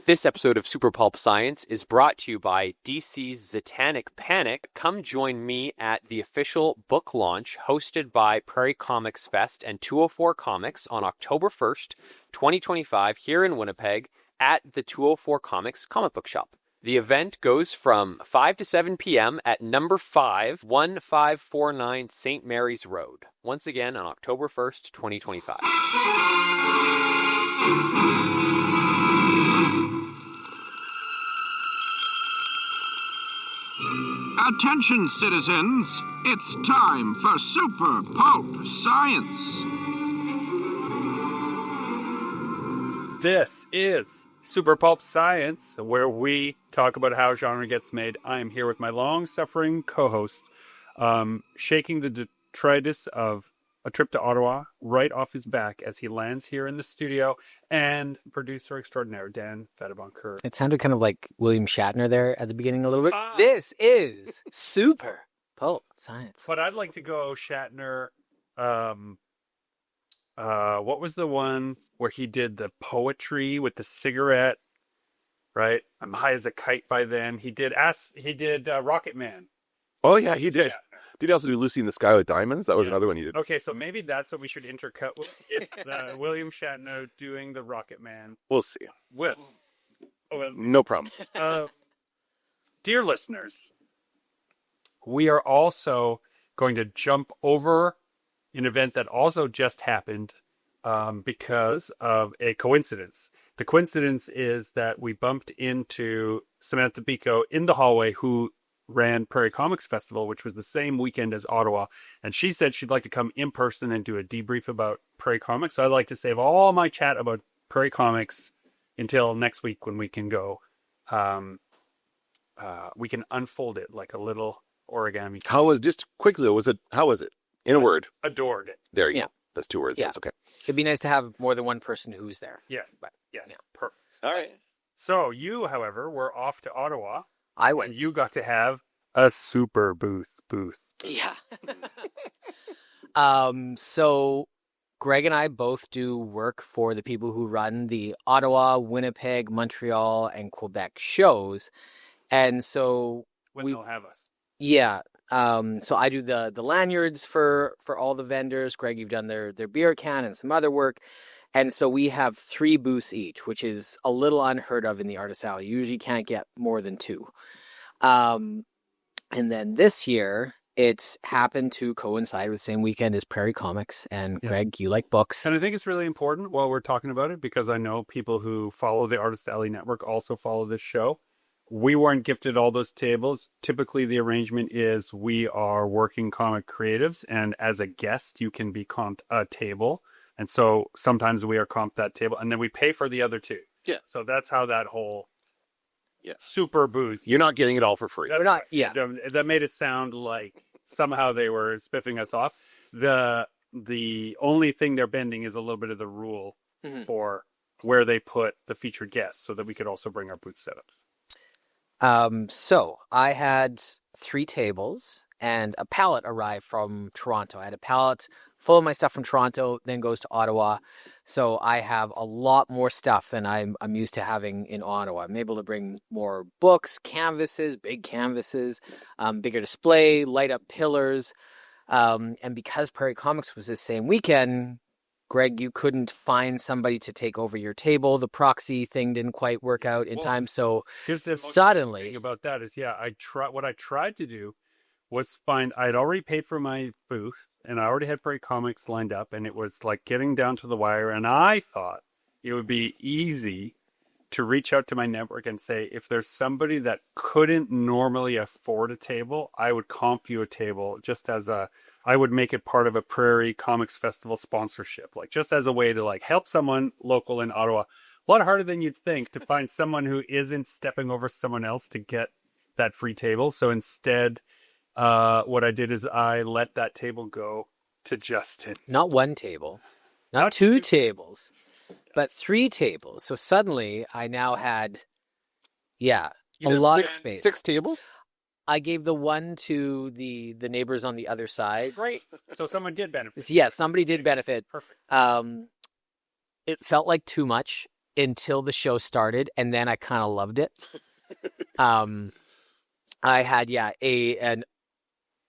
This episode of Super Pulp Science is brought to you by DC's Zatanic Panic. Come join me at the official book launch hosted by Prairie Comics Fest and 204 Comics on October 1st, 2025 here in Winnipeg at the 204 Comics comic book shop. The event goes from 5 to 7 p.m. at number 5, 1549 St. Mary's Road. Once again on October 1st, 2025. Attention, citizens. It's time for Super Pulp Science. This is Super Pulp Science, where we talk about how genre gets made. I am here with my long-suffering co-host, shaking the detritus of a trip to Ottawa right off his back as he lands here in the studio, and producer extraordinaire, Dan Vadeboncoeur. It sounded kind of like William Shatner there at the beginning a little bit. This is Super Pulp Science. But I'd like to go Shatner. What was the one where he did the poetry with the cigarette? Right, I'm high as a kite by then. He did Rocket Man. Oh yeah, he did. Yeah. Did he also do Lucy in the Sky with Diamonds? That was another one he did. Okay, so maybe that's what we should intercut with. Is William Shatner doing the Rocket Man We'll see. with. No promises. Dear listeners, we are also going to jump over an event that also just happened because of a coincidence. The coincidence is that we bumped into Samantha Bico in the hallway, who ran Prairie Comics Festival, which was the same weekend as Ottawa. And she said she'd like to come in person and do a debrief about Prairie Comics. So I'd like to save all my chat about Prairie Comics until next week when we can go. We can unfold it like a little origami. How was it? In a word. Adored it. There you Yeah. go. That's 2 words. Yeah. That's okay. It'd be nice to have more than one person who's there. Yes. But, Yes. yeah. Perfect. All right. So you, however, were off to Ottawa. I went. And you got to have a super booth. Yeah. So Greg and I both do work for the people who run the Ottawa, Winnipeg, Montreal, and Quebec shows. And so When they'll have us. yeah. So I do the lanyards for all the vendors. Greg, you've done their beer can and some other work. And so we have 3 booths each, which is a little unheard of in the artist alley. You usually can't get more than 2. And then this year, it's happened to coincide with the same weekend as Prairie Comics. And Yes. Greg, you like books. And I think it's really important while we're talking about it, because I know people who follow the Artist Alley Network also follow this show. We weren't gifted all those tables. Typically, the arrangement is we are working comic creatives, and as a guest, you can be comped a table. And so sometimes we are comped that table, and then we pay for the other 2. Yeah. So that's how that whole Yeah. super booth. You're not getting it all for free. That's We're not- right. yeah. That made it sound like somehow they were spiffing us off. The only thing they're bending is a little bit of the rule for where they put the featured guests, so that we could also bring our booth setups. So I had 3 tables and a pallet arrived from Toronto. I had a pallet full of my stuff from Toronto, then goes to Ottawa. So I have a lot more stuff than I'm used to having in Ottawa. I'm able to bring more books, canvases, big canvases, bigger display, light up pillars. And because Prairie Comics was the same weekend, Greg, you couldn't find somebody to take over your table. The proxy thing didn't quite work out in time. So Because the most suddenly, thing about that is, what I tried to do was I'd already paid for my booth, and I already had Prairie Comics lined up, and it was like getting down to the wire. And I thought it would be easy to reach out to my network and say, if there's somebody that couldn't normally afford a table, I would comp you a table, just as I would make it part of a Prairie Comics Festival sponsorship, like just as a way to help someone local in Ottawa. A lot harder than you'd think to find someone who isn't stepping over someone else to get that free table. So instead, what I did is I let that table go to Justin. not one table, not 2 tables, but 3 tables. So suddenly I now had, a lot of space. 6 tables? I gave the one to the neighbors on the other side. Great. So someone did benefit. Yeah, somebody did benefit. Perfect. It felt like too much. until the show started, and then I kind of loved it. I had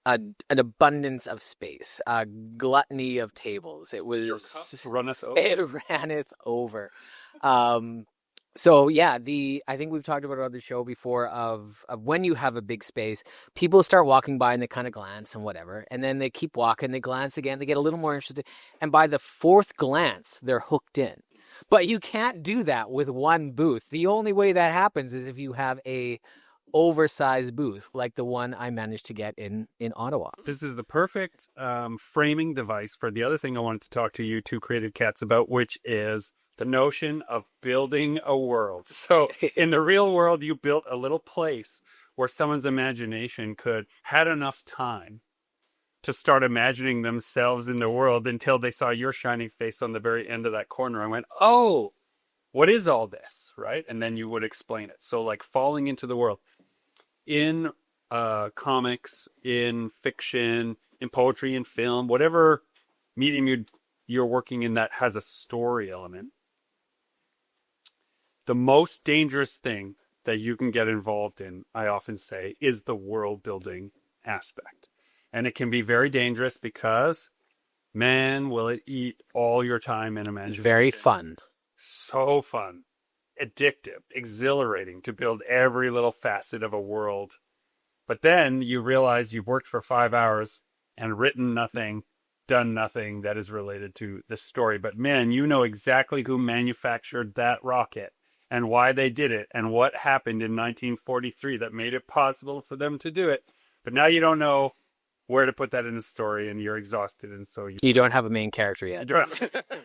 an abundance of space, a gluttony of tables. It Your was cup runneth over. it ranneth over. So yeah, I think we've talked about it on the show before of when you have a big space, people start walking by and they kind of glance and whatever, and then they keep walking, they glance again, they get a little more interested, and by the fourth glance, they're hooked in. But you can't do that with one booth. The only way that happens is if you have a oversized booth like the one I managed to get in Ottawa. This is the perfect framing device for the other thing I wanted to talk to you two creative cats about, which is the notion of building a world. So in the real world, you built a little place where someone's imagination had enough time to start imagining themselves in the world until they saw your shining face on the very end of that corner and went, oh, what is all this, right? And then you would explain it. So like falling into the world. In comics, in fiction, in poetry, in film, whatever medium you're working in that has a story element, the most dangerous thing that you can get involved in, I often say, is the world building aspect. And it can be very dangerous because, man, will it eat all your time and imagination. Very fun. So fun. Addictive, exhilarating to build every little facet of a world. But then you realize you've worked for 5 hours and written nothing, done nothing that is related to the story. But man, you know exactly who manufactured that rocket and why they did it and what happened in 1943 that made it possible for them to do it. But now you don't know where to put that in the story and you're exhausted. And so you don't have a main character yet.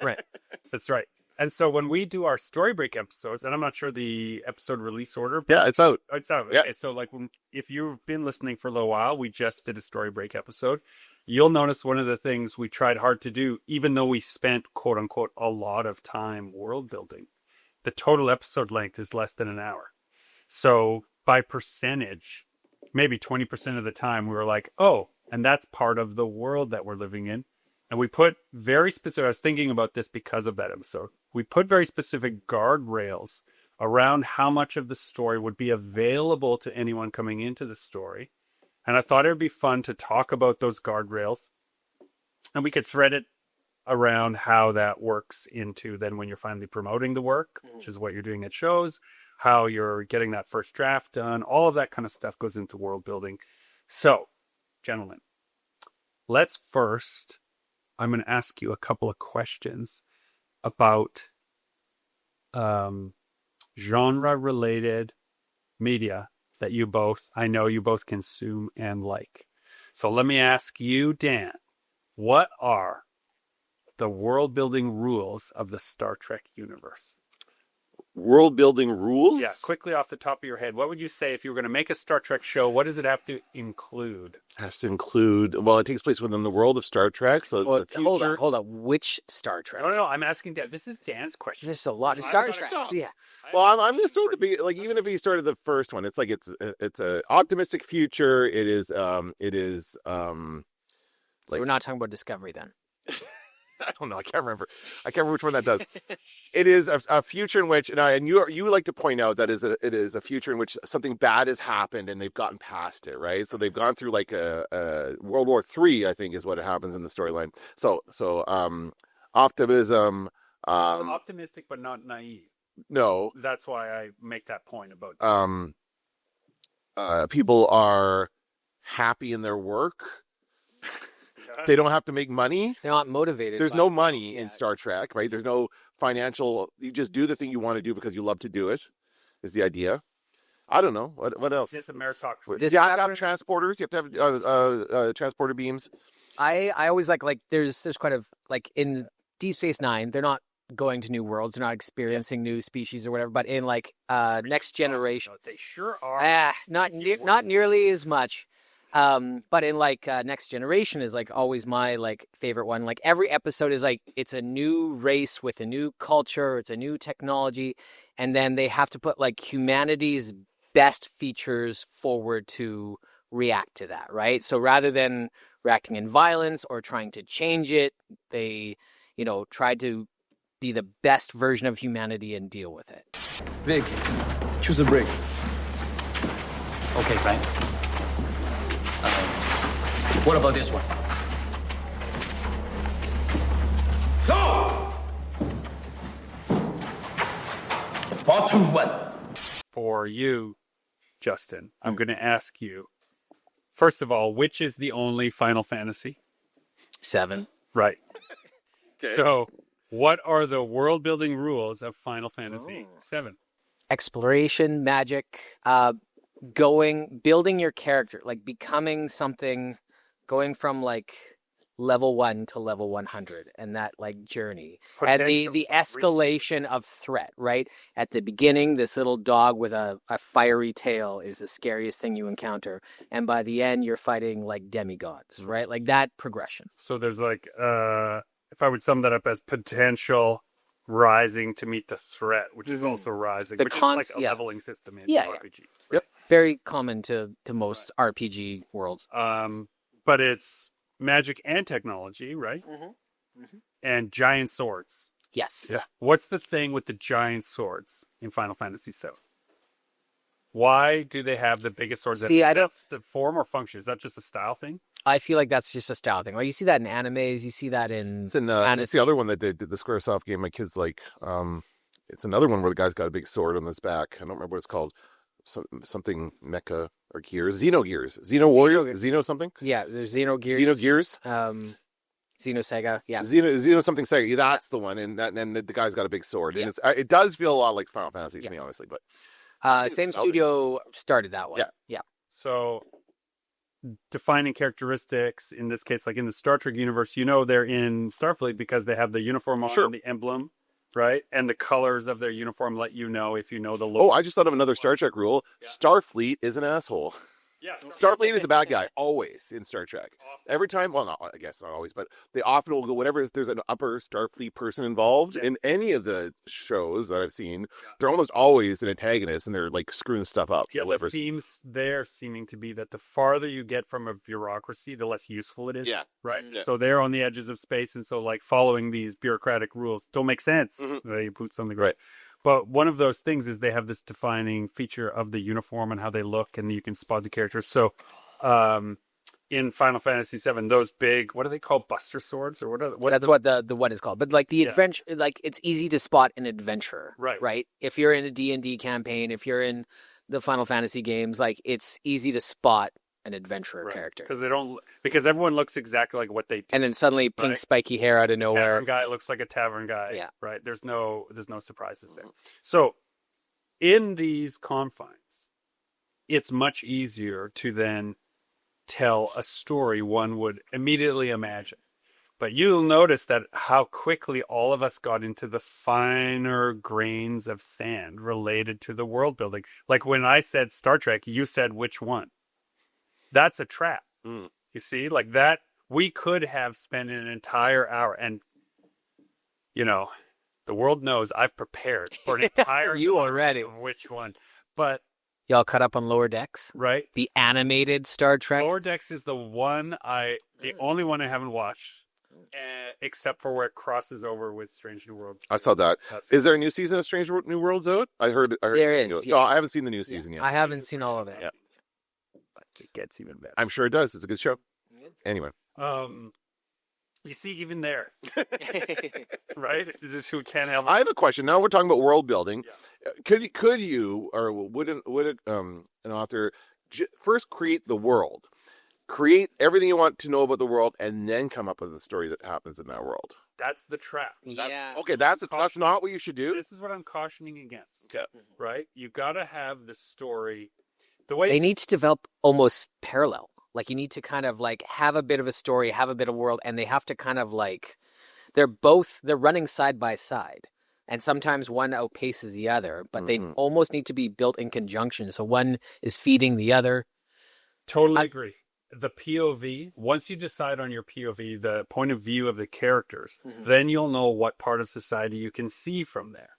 Right. That's right. And so when we do our story break episodes, and I'm not sure the episode release order. Yeah, it's out. It's out. Yeah. Okay, so like if you've been listening for a little while, we just did a story break episode. You'll notice one of the things we tried hard to do, even though we spent, quote unquote, a lot of time world building, the total episode length is less than an hour. So by percentage, maybe 20% of the time we were like, oh, and that's part of the world that we're living in. And we put very specific, I was thinking about this because of that episode. We put very specific guardrails around how much of the story would be available to anyone coming into the story. And I thought it would be fun to talk about those guardrails. And we could thread it around how that works into then when you're finally promoting the work, which is what you're doing at shows, how you're getting that first draft done. All of that kind of stuff goes into world building. So, gentlemen, let's first... I'm going to ask you a couple of questions about genre-related media that I know you both consume and like. So let me ask you, Dan, what are the world-building rules of the Star Trek universe? World building rules? Yeah, quickly off the top of your head, what would you say if you were going to make a Star Trek show? What does it have to include? Has to include, well, it takes place within the world of Star Trek, so it's the future. Hold on. Which Star Trek? No, I'm asking Dan. This is Dan's question. There's a lot of Star Trek. Yeah. Well, I'm going to start at the beginning. Like, even if he started the first one, it's like it's a optimistic future. It is. So we're not talking about Discovery then. I don't know. I can't remember which one that does. It is a future in which, and you like to point out that it is a future in which something bad has happened and they've gotten past it, right? So they've gone through like a World War III, I think, is what happens in the storyline. So optimism. It's optimistic but not naive. No, that's why I make that point about. People are happy in their work. They don't have to make money. They're not motivated. There's no money in Star Trek, right? There's no financial. You just do the thing you want to do because you love to do it. Is the idea? I don't know. What else? It's a meritocracy. You have to have transporters. You have to have transporter beams. I always like there's quite a like in Deep Space Nine. They're not going to new worlds. They're not experiencing new species or whatever. But in like Next Generation, they sure are. Not nearly as much. But in like Next Generation is like always my like favorite one. Like every episode is like it's a new race with a new culture, it's a new technology, and then they have to put like humanity's best features forward to react to that, right? So rather than reacting in violence or trying to change it, they, tried to be the best version of humanity and deal with it. Vic, choose a brick. Okay, Frank. What about this one? Go! Bottom one. For you, Justin, I'm going to ask you, first of all, which is the only Final Fantasy? 7. Right. Okay. So, what are the world-building rules of Final Fantasy 7? Exploration, magic, building your character, like becoming something, going from like level 1 to level 100, and that like journey. And the escalation of threat, right? At the beginning, this little dog with a fiery tail is the scariest thing you encounter. And by the end, you're fighting like demigods, right? Like that progression. So there's like, if I would sum that up as potential rising to meet the threat, which is also rising, which is like a leveling system in RPG. Yep. Very common to most RPG worlds. But it's magic and technology, right? And giant swords. Yes. Yeah. What's the thing with the giant swords in Final Fantasy VII? Why do they have the biggest swords? See, I don't- That's the form or function. Is that just a style thing? I feel like that's just a style thing. Like you see that in animes, you see that in It's it's the other one that they did, the Squaresoft game my kids like. It's another one where the guy's got a big sword on his back. I don't remember what it's called. Something Mecha or Gears. Xenogears. Xeno Warrior? Xeno something? Yeah, there's Xenogears. Xenogears? Xenosega. Yeah. Xeno something Sega. That's the one. And the guy's got a big sword. And it does feel a lot like Final Fantasy to me, honestly. But Same studio started that one. Yeah. Yeah. So, defining characteristics, in this case, like in the Star Trek universe, they're in Starfleet because they have the uniform on and the emblem, right? And the colors of their uniform let you know if you know the look. Oh, I just thought of another Star Trek rule. Yeah. Starfleet is an asshole. Yeah, Starfleet is a bad guy, always in Star Trek. Every time, well, not, I guess not always, but they often will go, whenever there's an upper Starfleet person involved in any of the shows that I've seen, they're almost always an antagonist and they're like screwing stuff up. Yeah, the themes there seeming to be that the farther you get from a bureaucracy, the less useful it is. Yeah. Right. Yeah. So they're on the edges of space, and so like following these bureaucratic rules don't make sense. They put something right. But one of those things is they have this defining feature of the uniform and how they look, and you can spot the characters. So, in Final Fantasy VII, those big, what are they called, Buster Swords, or That's what the one is called. But like the adventure, like it's easy to spot an adventurer, right? If you're in a D&D campaign, if you're in the Final Fantasy games, like it's easy to spot an adventurer character because everyone looks exactly like what they do. And then suddenly pink spiky hair out of nowhere. Tavern guy looks like a tavern guy. Yeah. Right. There's no surprises there. So in these confines, it's much easier to then tell a story one would immediately imagine. But you'll notice that how quickly all of us got into the finer grains of sand related to the world building. Like when I said Star Trek, you said which one? That's a trap. You see, like that, we could have spent an entire hour, and the world knows I've prepared for an entire you already. Which one? But y'all caught up on Lower Decks, right? The animated Star Trek. Lower Decks is the only one I haven't watched, except for where it crosses over with Strange New World. I saw that. Is there a new season of Strange New Worlds out? I heard there is. Yes. So I haven't seen the new season yet. I haven't seen all of it. Yeah. It gets even better. I'm sure it does. It's a good show. Anyway. You see, even there, right? Is this who can't help? I have a question. Now we're talking about world building. Yeah. Could you, or would an author first create the world, create everything you want to know about the world, and then come up with a story that happens in that world? That's the trap. That's not what you should do. This is what I'm cautioning against. Okay. Right? You got to have the story. The way they need to develop almost parallel. Like you need to kind of like have a bit of a story, have a bit of world, and they have to kind of like they're running side by side. And sometimes one outpaces the other, but they almost need to be built in conjunction. So one is feeding the other. Totally agree. The POV, once you decide on your POV, the point of view of the characters, then you'll know what part of society you can see from there.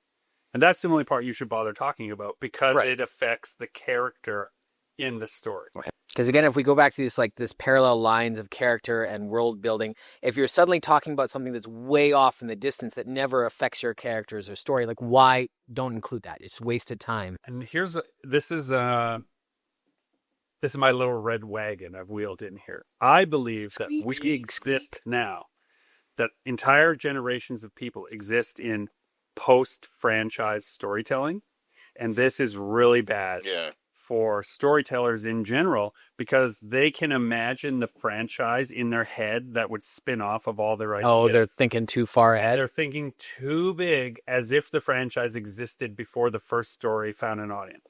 And that's the only part you should bother talking about because it affects the character in the story. Because again, if we go back to this parallel lines of character and world building, if you're suddenly talking about something that's way off in the distance that never affects your characters or story, like why don't include that? It's wasted time. And this is my little red wagon I've wheeled in here. I believe that we exist now, that entire generations of people exist in post-franchise storytelling, and this is really bad. Yeah. For storytellers in general, because they can imagine the franchise in their head that would spin off of all their ideas. Oh, they're thinking too far ahead. They're thinking too big, as if the franchise existed before the first story found an audience.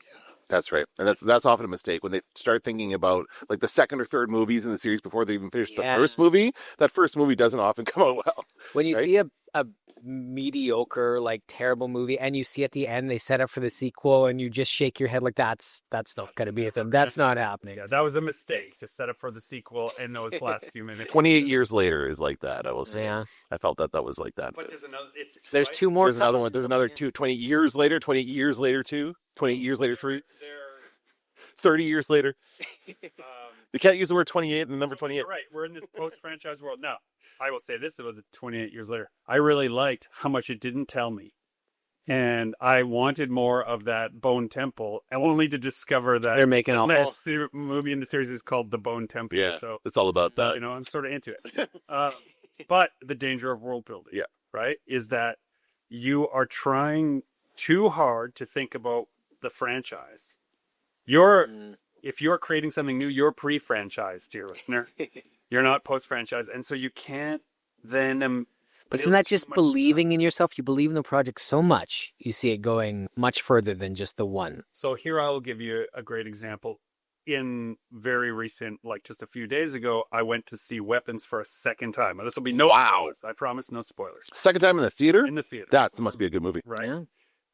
That's right. And that's often a mistake when they start thinking about like the second or third movies in the series before they even finish the first movie. That first movie doesn't often come out well. When you see a mediocre, like terrible movie, and you see at the end they set up for the sequel, and you just shake your head like that's not going to be a thing. That's not happening. Yeah, that was a mistake to set up for the sequel in those last few minutes. 28 years later is like that, I will say. Yeah. I felt that was like that. But there's another. There's two more. There's another one. There's another 20 years later, 28 years later, 28 years later, 30 years later. You can't use the word 28 and the number 28. Right. We're in this post-franchise world. Now, I will say this about the 28 years later. I really liked how much it didn't tell me. And I wanted more of that Bone Temple, and only to discover that they're making a last movie in the series is called The Bone Temple. Yeah, so it's all about that. I'm sort of into it. But the danger of world building, right, is that you are trying too hard to think about the franchise. If you're creating something new, you're pre-franchised, dear listener. You're not post-franchise, and so you can't then. But isn't that just believing in yourself? You believe in the project so much, you see it going much further than just the one. So here I will give you a great example. In very recent, like just a few days ago, I went to see Weapons for a second time. This will be no spoilers. I promise, no spoilers. Second time in the theater? In the theater. That must be a good movie. Right. Yeah.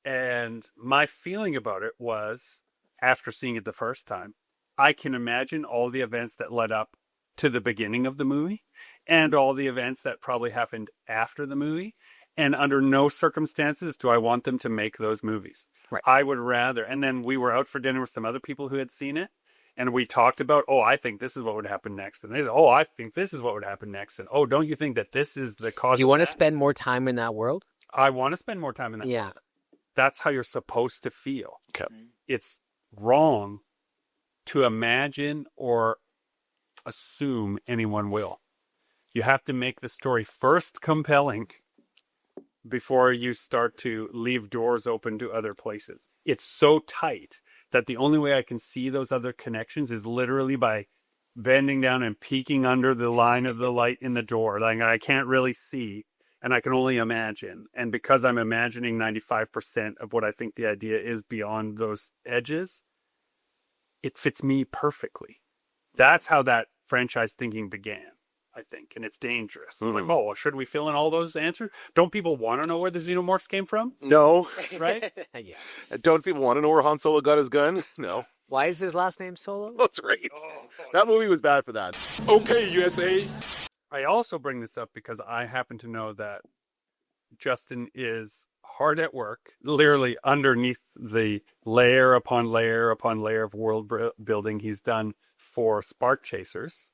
And my feeling about it was, after seeing it the first time, I can imagine all the events that led up to the beginning of the movie and all the events that probably happened after the movie. And under no circumstances do I want them to make those movies. Right. I would rather. And then we were out for dinner with some other people who had seen it. And we talked about, I think this is what would happen next. And they said, I think this is what would happen next. And, don't you think that this is the cause? Do you want to spend more time in that world? I want to spend more time in that world. That's how you're supposed to feel. Okay. It's wrong to imagine or assume anyone will. You have to make the story first compelling before you start to leave doors open to other places. It's so tight that the only way I can see those other connections is literally by bending down and peeking under the line of the light in the door. Like I can't really see, and I can only imagine. And because I'm imagining 95% of what I think the idea is beyond those edges, it fits me perfectly. That's how that franchise thinking began, I think, and it's dangerous. Mm-hmm. Like, should we fill in all those answers? Don't people want to know where the xenomorphs came from? No. Right? Yeah. Don't people want to know where Han Solo got his gun? No. Why is his last name Solo? That's right. That movie was bad for that. Okay, USA. I also bring this up because I happen to know that Justin is hard at work, literally underneath the layer upon layer upon layer of world building he's done for Spark Chasers,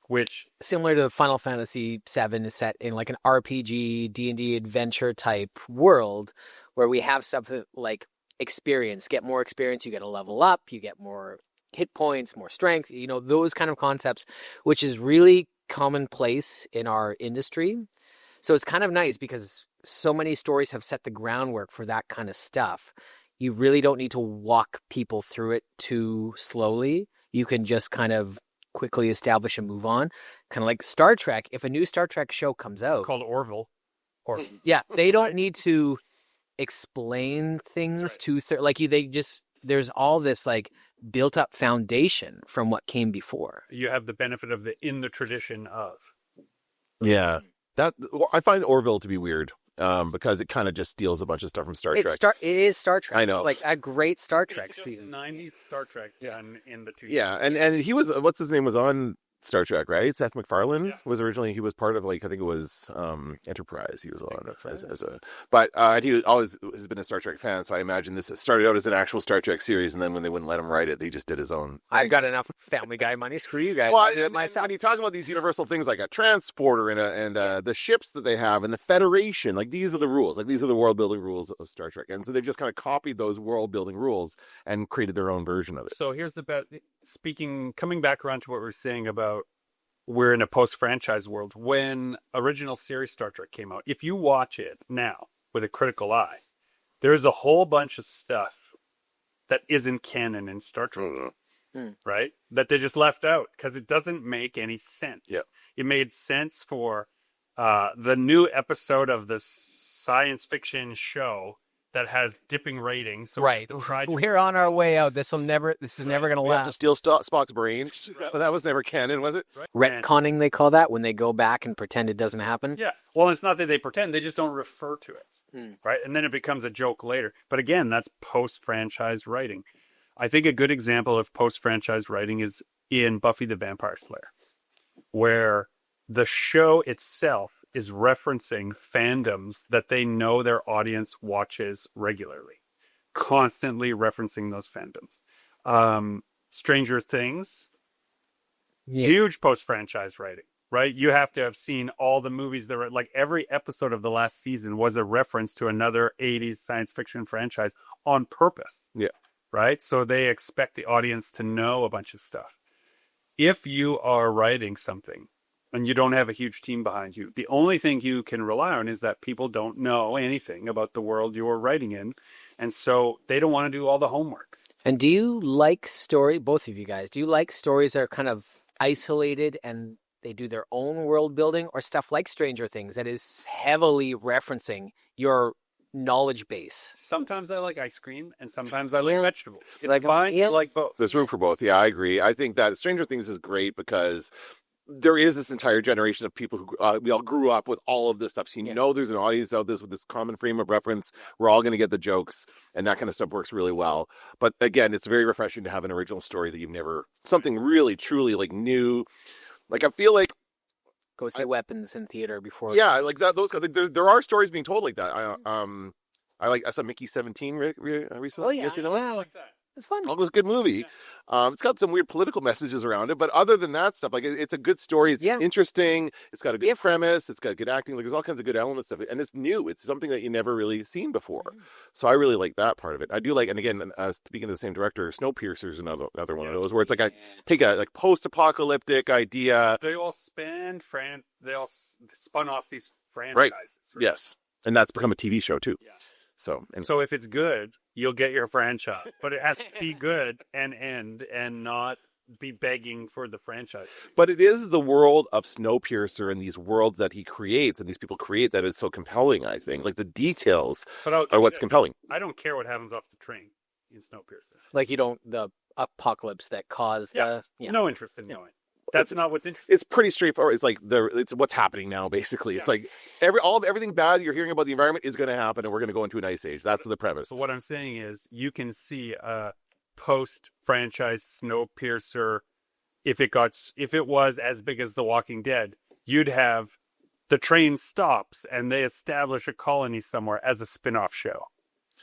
which, similar to Final Fantasy VII, is set in like an RPG, D&D adventure type world where we have something like experience. Get more experience, you get a level up, you get more hit points, more strength, those kind of concepts, which is really commonplace in our industry. So it's kind of nice because so many stories have set the groundwork for that kind of stuff. You really don't need to walk people through it too slowly. You can just kind of quickly establish and move on. Kind of like Star Trek. If a new Star Trek show comes out, called Orville. Yeah, they don't need to explain things to there's all this like built up foundation from what came before. You have the benefit of in the tradition of. Yeah. I find Orville to be weird. Because it kind of just steals a bunch of stuff from Star Trek. It is Star Trek. I know. It's like a great Star Trek season. 90s Star Trek done in the 2000s. Yeah, and he was, what's his name, was on Star Trek, right? Seth MacFarlane was originally, he was part of like, I think it was Enterprise. He was on it as a, but he always has been a Star Trek fan. So I imagine this started out as an actual Star Trek series. And then when they wouldn't let him write it, he just did his own. I've got enough Family Guy money. Screw you guys. Well, I'll do it myself. when you talk about these universal things like a transporter and the ships that they have and the Federation, like these are the rules, like these are the world building rules of Star Trek. And so they've just kind of copied those world building rules and created their own version of it. So here's coming back around to what we were saying about we're in a post-franchise world. When original series Star Trek came out, if you watch it now with a critical eye, there's a whole bunch of stuff that isn't canon in Star Trek, right? That they just left out because it doesn't make any sense. Yeah. It made sense for the new episode of the science fiction show that has dipping ratings. So Right. We're on our way out. This is never going to We have to last. steal Spock's brain, but that was never canon, was it? Retconning, they call that, when they go back and pretend it doesn't happen. Yeah. Well, it's not that they pretend. They just don't refer to it. Right. And then it becomes a joke later. But again, that's post-franchise writing. I think a good example of post-franchise writing is in Buffy the Vampire Slayer, where the show itself is referencing fandoms that they know their audience watches regularly, constantly referencing those fandoms. Stranger Things, huge post-franchise writing, right? You have to have seen all the movies that were like every episode of the last season was a reference to another 80s science fiction franchise on purpose. Yeah. Right? So they expect the audience to know a bunch of stuff. If you are writing something and you don't have a huge team behind you, the only thing you can rely on is that people don't know anything about the world you're writing in. And so they don't want to do all the homework. And do you like both of you guys, do you like stories that are kind of isolated and they do their own world building, or stuff like Stranger Things that is heavily referencing your knowledge base? Sometimes I like ice cream and sometimes I like vegetables. It's Like, fine yeah. to like both. There's room for both. Yeah, I agree. I think that Stranger Things is great because there is this entire generation of people who we all grew up with all of this stuff. So you know there's an audience out there with this common frame of reference. We're all going to get the jokes, and that kind of stuff works really well. But again, it's very refreshing to have an original story that you've never, something really, truly like new. Like I feel like Go see Weapons in theater before. yeah, like that. Those there are stories being told like that. I saw Mickey 17 recently. Oh yeah, Yes, you know? wow. It's fun. It was a good movie. It's got some weird political messages around it, but other than that stuff, like it's a good story. It's interesting. It's got a good premise. It's got good acting. Like there's all kinds of good elements of it, and it's new. It's something that you never really seen before. So I really like that part of it. I do like, and again, speaking of the same director, Snowpiercer is another one of those where it's like take a like post-apocalyptic idea. They all spun off these franchises. Right. Yes. And that's become a TV show too. Yeah. So if it's good, you'll get your franchise, but it has to be good and end and not be begging for the franchise. But it is the world of Snowpiercer and these worlds that he creates and these people create that is so compelling, I think. Like the details are what's compelling. I don't care what happens off the train in Snowpiercer. Like the apocalypse that caused no interest in knowing. That's not what's interesting. It's pretty straightforward. It's like it's what's happening now, basically. It's like everything bad you're hearing about the environment is going to happen, and we're going to go into an ice age. That's the premise. So what I'm saying is, you can see a post-franchise Snowpiercer. If it was as big as The Walking Dead, you'd have the train stops and they establish a colony somewhere as a spin-off show.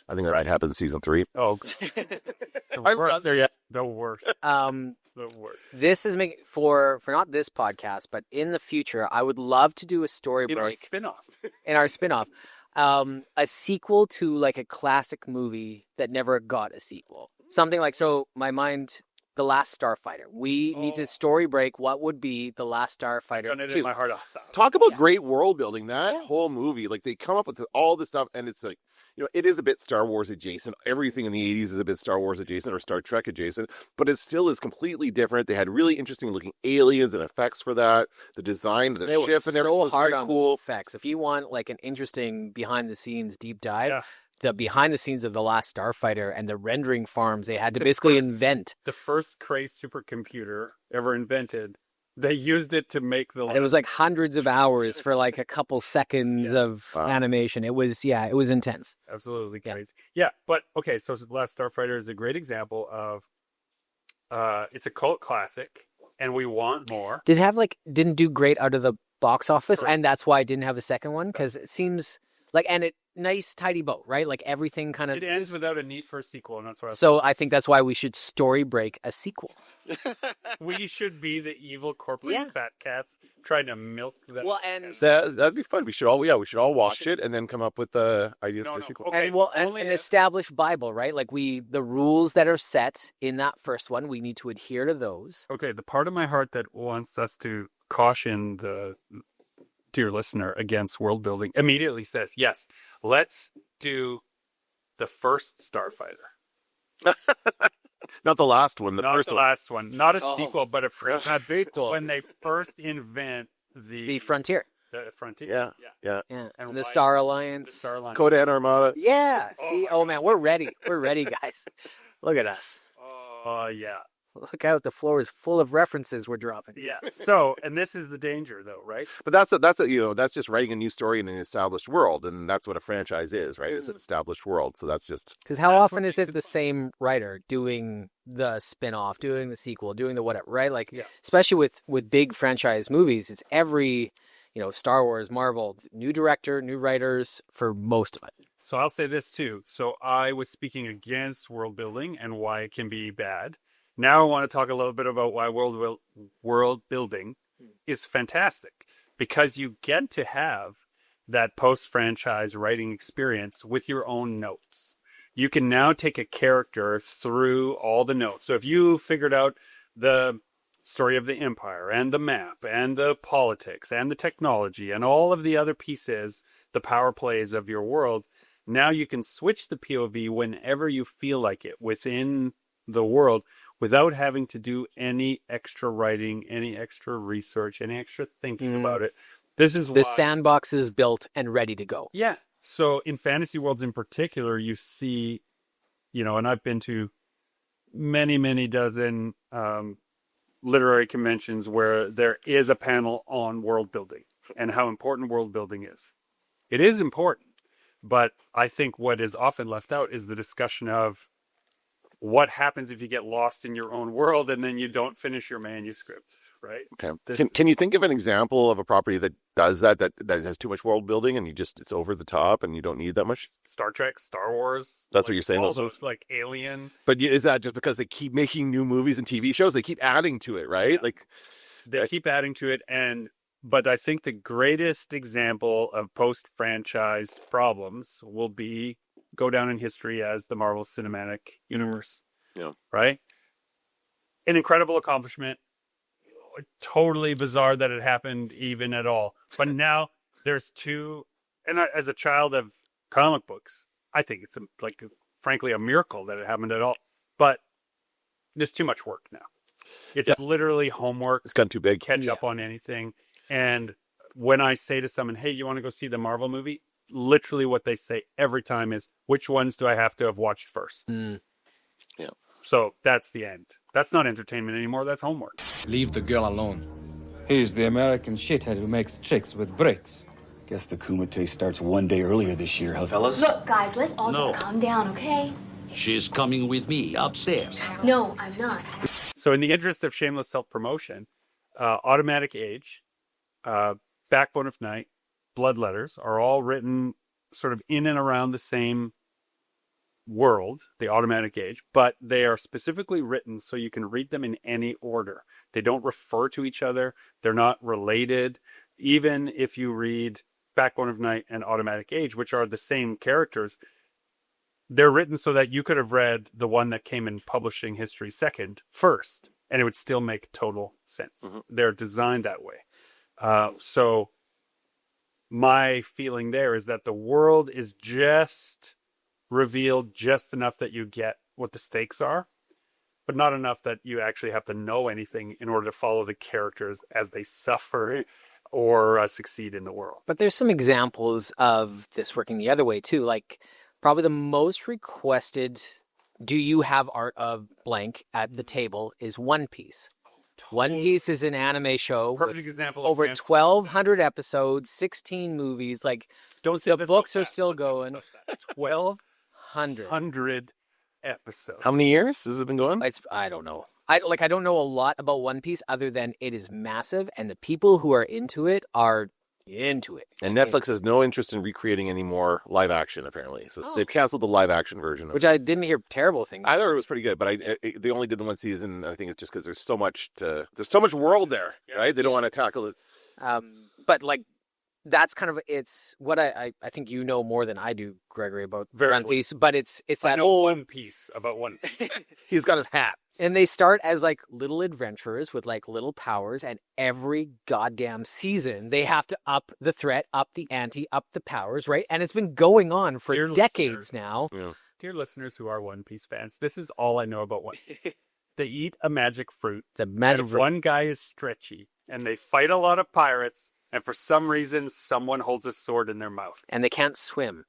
I think that might happen in season 3. Oh, I'm not there yet. The worst. The worst. This is making for not this podcast, but in the future, I would love to do a story break in our spinoff, a sequel to like a classic movie that never got a sequel. Something like The Last Starfighter. We need to story break what would be The Last Starfighter. Done it in my heart off. Talk about great world building. That whole movie, like they come up with all this stuff, and it's like, it is a bit Star Wars adjacent. Everything in the 80s is a bit Star Wars adjacent or Star Trek adjacent, but it still is completely different. They had really interesting looking aliens and effects for that. The design of the ship and everything was hard very on cool. effects. If you want like an interesting behind the scenes deep dive, the behind the scenes of The Last Starfighter and the rendering farms they had to basically invent. The first Cray supercomputer ever invented. They used it to make the. And it was like hundreds of hours for like a couple seconds of animation. It was intense. Absolutely crazy. Yeah, but okay, so The Last Starfighter is a great example of. It's a cult classic. and we want more. Did it have didn't do great out of the box office, Correct. and that's why I didn't have a second one, because it seems nice tidy boat, right? Like everything kind of. It ends without a need for a sequel, and that's why So I think that's why we should story break a sequel. we should be the evil corporate Yeah. fat cats trying to milk that. Well, and That'd be fun. We should all watch it and then come up with the ideas for the sequel. Okay, and only an if- established Bible, right? Like the rules that are set in that first one, we need to adhere to those. Okay, the part of my heart that wants us to caution the dear listener against world building immediately says, yes, let's do the first Starfighter. Not the last one. The Not first the one. last one. Not a Oh. sequel, but when they first invent The Frontier, the frontier. Yeah. yeah, And and the why- Star The Alliance. Star Line. Codan Armada. Yeah. Oh See, my oh man, we're ready. We're ready, guys. Look at us. Oh, yeah. Look out! The floor is full of references we're dropping. Yeah. So, and this is the danger, though, right? But that's just writing a new story in an established world, and that's what a franchise is, right? It's an established world. So that's just Because how That's often what is makes it it the fun. same writer doing the spin-off, doing the sequel, doing the whatever, right? Like, Yeah. especially with big franchise movies, it's every, Star Wars, Marvel, new director, new writers for most of it. So I'll say this too. So I was speaking against world building and why it can be bad. Now I want to talk a little bit about why world building is fantastic, because you get to have that post-franchise writing experience with your own notes. You can now take a character through all the notes. So if you figured out the story of the Empire and the map and the politics and the technology and all of the other pieces, the power plays of your world, now you can switch the POV whenever you feel like it within the world without having to do any extra writing, any extra research, any extra thinking about it. This is The why... sandbox is built and ready to go. Yeah. So in fantasy worlds in particular, you see, and I've been to many, many dozen literary conventions where there is a panel on world building and how important world building is. It is important, but I think what is often left out is the discussion of what happens if you get lost in your own world and then you don't finish your manuscript, right? okay. Can you think of an example of a property that does that has too much world building and it's over the top and you don't need that much? Star Trek, Star Wars. That's what you're saying, All those those like Alien. But is that just because they keep making new movies and TV shows? They keep adding to it, right? Yeah. Like They keep adding to it, but I think the greatest example of post-franchise problems will go down in history as the Marvel Cinematic Universe. Yeah. Right? An incredible accomplishment. Totally bizarre that it happened even at all. But now there's two, and as a child of comic books, I think it's frankly a miracle that it happened at all. But there's too much work now. It's literally homework. it's gotten too big. Catch up on anything. And when I say to someone, hey, you want to go see the Marvel movie? Literally what they say every time is, which ones do I have to have watched first? Yeah. So that's the end. That's not entertainment anymore. That's homework. Leave the girl alone. He's the American shithead who makes tricks with bricks. Guess the Kumite starts one day earlier this year, huh, fellas? Look, guys, let's all just calm down, okay? She's coming with me upstairs. No, I'm not. So in the interest of shameless self-promotion, Automatic Age, Backbone of Night, Blood Letters are all written sort of in and around the same world, the Automatic Age, but they are specifically written so you can read them in any order. They don't refer to each other. They're not related. Even if you read Backbone of Night and Automatic Age, which are the same characters, they're written so that you could have read the one that came in publishing history first, and it would still make total sense. Mm-hmm. They're designed that way. So my feeling there is that the world is just revealed just enough that you get what the stakes are, but not enough that you actually have to know anything in order to follow the characters as they suffer or succeed in the world. But there's some examples of this working the other way too. Like probably the most requested "Do you have art of blank" at the table is One Piece. One Piece is an anime show. Perfect with example of over fantasy. 1,200 episodes, 16 movies. Like Don't say the this books so are fast. still going. 1,200 100. episodes. How many years has it been going? I don't know. I don't know a lot about One Piece other than it is massive, and the people who are into it are into it. And Netflix has no interest in recreating any more live action, apparently. So they've canceled the live action version. Which I didn't hear terrible things. I thought it was pretty good, but they only did the one season. I think it's just because there's so much world there, right? They don't want to tackle it. But like, that's kind of, it's what I think you know more than I do, Gregory, about One Piece. But it's that whole One Piece about One Piece. He's got his hat. And they start as like little adventurers with like little powers, and every goddamn season they have to up the threat, up the ante, up the powers, right? And it's been going on for decades now. Yeah. Dear listeners who are One Piece fans, this is all I know about One Piece. They eat a magic fruit. The magic fruit. One guy is stretchy, and they fight a lot of pirates, and for some reason, someone holds a sword in their mouth. And they can't swim.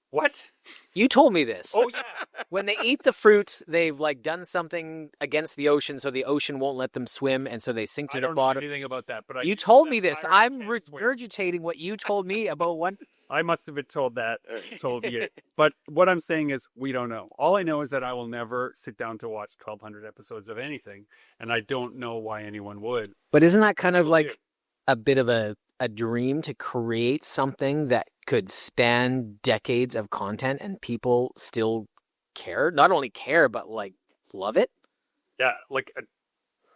What? You told me this. Oh, yeah. When they eat the fruits, they've like done something against the ocean, so the ocean won't let them swim, and so they sink to the bottom. I don't know anything about that, but you told me this. I'm regurgitating what you told me about One. I must have been told that. But what I'm saying is, we don't know. All I know is that I will never sit down to watch 1,200 episodes of anything, and I don't know why anyone would. But isn't that kind of like a bit of a dream to create something that could span decades of content and people still care? Not only care, but like love it? Yeah, like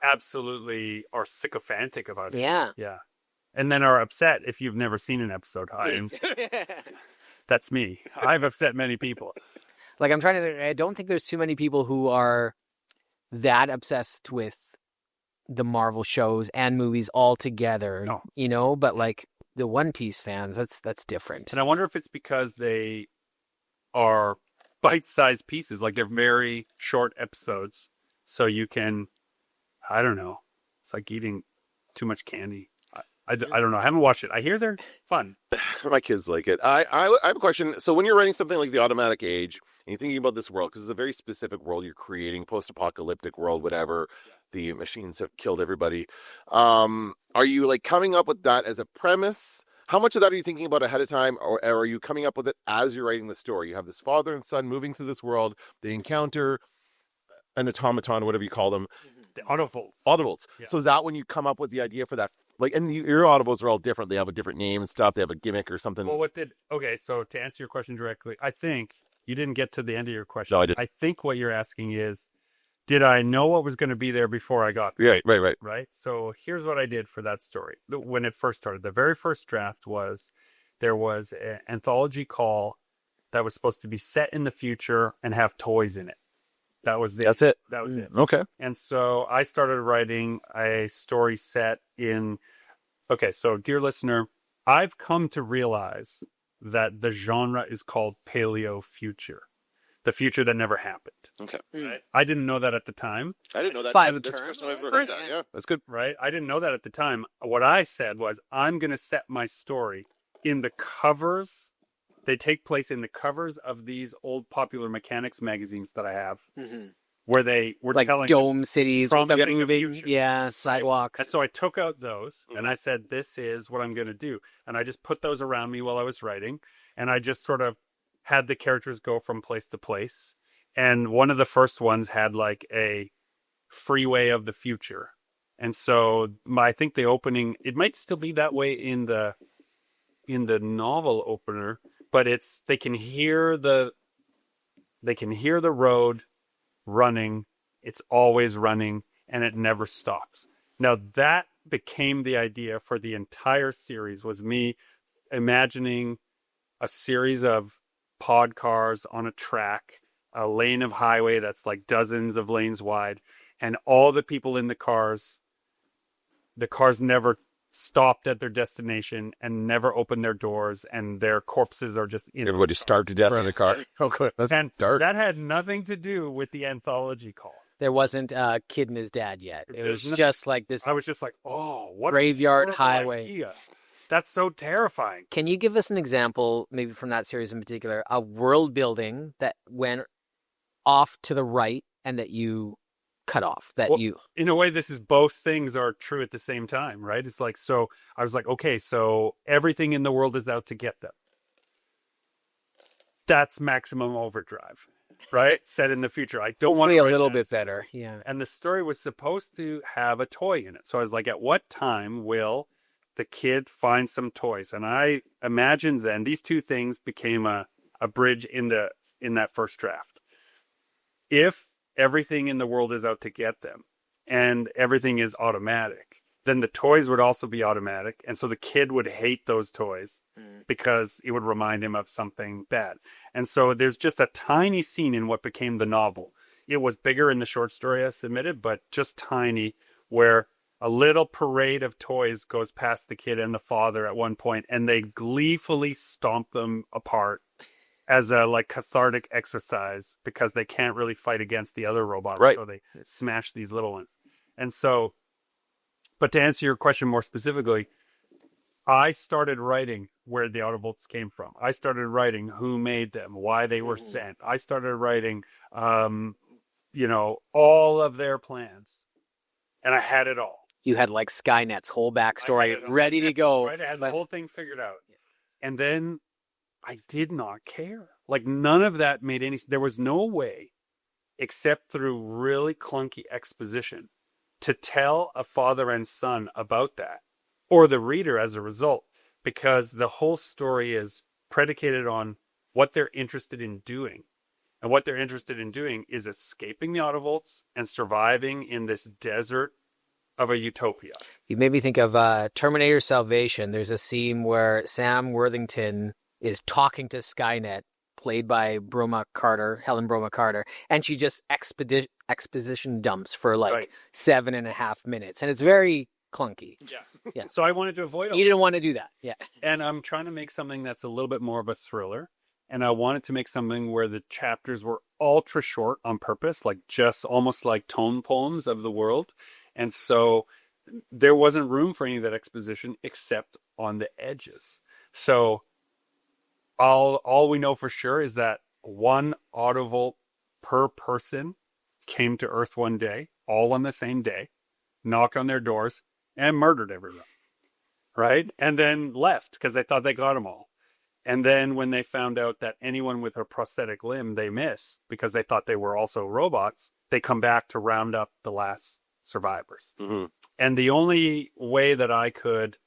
absolutely are sycophantic about it. Yeah. Yeah. And then are upset if you've never seen an episode. That's me. I've upset many people. Like I don't think there's too many people who are that obsessed with the Marvel shows and movies all together. No. You know, but like the One Piece fans, that's different. And I wonder if it's because they are bite-sized pieces, like they're very short episodes, so you can, I don't know, it's like eating too much candy. I don't know. I haven't watched it. I hear they're fun. My kids like it. I have a question. So when you're writing something like The Automatic Age, and you're thinking about this world, because it's a very specific world you're creating, post-apocalyptic world, whatever, the machines have killed everybody. Are you like coming up with that as a premise? How much of that are you thinking about ahead of time, or are you coming up with it as you're writing the story? You have this father and son moving through this world. They encounter an automaton, whatever you call them. The Autobots. Autobots. Yeah. So is that when you come up with the idea for that? Like, and your Autobots are all different. They have a different name and stuff. They have a gimmick or something. Well, okay, so to answer your question directly, I think you didn't get to the end of your question. No, I didn't. I think what you're asking is, did I know what was going to be there before I got there? Right. Right? So here's what I did for that story. When it first started, the very first draft was, there was an anthology call that was supposed to be set in the future and have toys in it. That's it. That was it. Okay. And so I started writing a story set in... Okay, so dear listener, I've come to realize that the genre is called paleo future. The future that never happened. Okay. Right? I didn't know that at the time. I didn't know that. Five That's the terms. first time I've ever heard that. Yeah, that's good. Right? I didn't know that at the time. What I said was, I'm going to set my story in the covers. They take place in the covers of these old Popular Mechanics magazines that I have. Mm-hmm. Where they were like telling dome cities from with the the moving, future. sidewalks. And so I took out those and I said, this is what I'm going to do. And I just put those around me while I was writing. And I just sort of had the characters go from place to place. And one of the first ones had like a freeway of the future. And so I think the opening, it might still be that way in the novel opener, but they can hear the road running. It's always running and it never stops. Now that became the idea for the entire series, was me imagining a series of pod cars on a track, a lane of highway that's like dozens of lanes wide, and all the people in the cars never stopped at their destination and never opened their doors, and their corpses are just in Everybody starved to death in the car. Okay, that's dark. That had nothing to do with the anthology call. There wasn't a Kid and His Dad yet. It was just like this. I was just like, oh, what graveyard a horrible highway. idea. That's so terrifying. Can you give us an example, maybe from that series in particular, a world building that went off to the right and that you cut off? In a way, this is both things are true at the same time, right? It's like, so I was like, okay, so everything in the world is out to get them. That's Maximum Overdrive. right? Set in the future. I don't want Hopefully to a write little that bit story. better. Yeah. And the story was supposed to have a toy in it. So I was like, at what time will the kid find some toys? And I imagined then these two things became a bridge in that first draft. If everything in the world is out to get them and everything is automatic, then the toys would also be automatic. And so the kid would hate those toys because it would remind him of something bad. And so there's just a tiny scene in what became the novel. It was bigger in the short story I submitted, but just tiny, where a little parade of toys goes past the kid and the father at one point, and they gleefully stomp them apart as a like cathartic exercise because they can't really fight against the other robots. Right. So they smash these little ones. And so, but to answer your question more specifically, I started writing where the Autobolts came from. I started writing who made them, why they were sent. I started writing, all of their plans. And I had it all. You had like Skynet's whole backstory ready to go. Right, I had the whole thing figured out. And then I did not care. Like none of that made any. There was no way, except through really clunky exposition, to tell a father and son about that, or the reader as a result, because the whole story is predicated on what they're interested in doing. And what they're interested in doing is escaping the Autovolts and surviving in this desert of a utopia. You made me think of Terminator Salvation. There's a scene where Sam Worthington is talking to Skynet, played by Helen Broma Carter, and she just exposition dumps for like 7.5 minutes. And it's very clunky. Yeah. So I wanted to avoid all You didn't want to do that. Yeah. And I'm trying to make something that's a little bit more of a thriller. And I wanted to make something where the chapters were ultra short on purpose, like just almost like tone poems of the world. And so there wasn't room for any of that exposition except on the edges. So all we know for sure is that one Autovolt per person came to Earth one day, all on the same day, knocked on their doors, and murdered everyone. Right? And then left because they thought they got them all. And then when they found out that anyone with a prosthetic limb they miss because they thought they were also robots, they come back to round up the last survivors. Mm-hmm. And the only way that I could,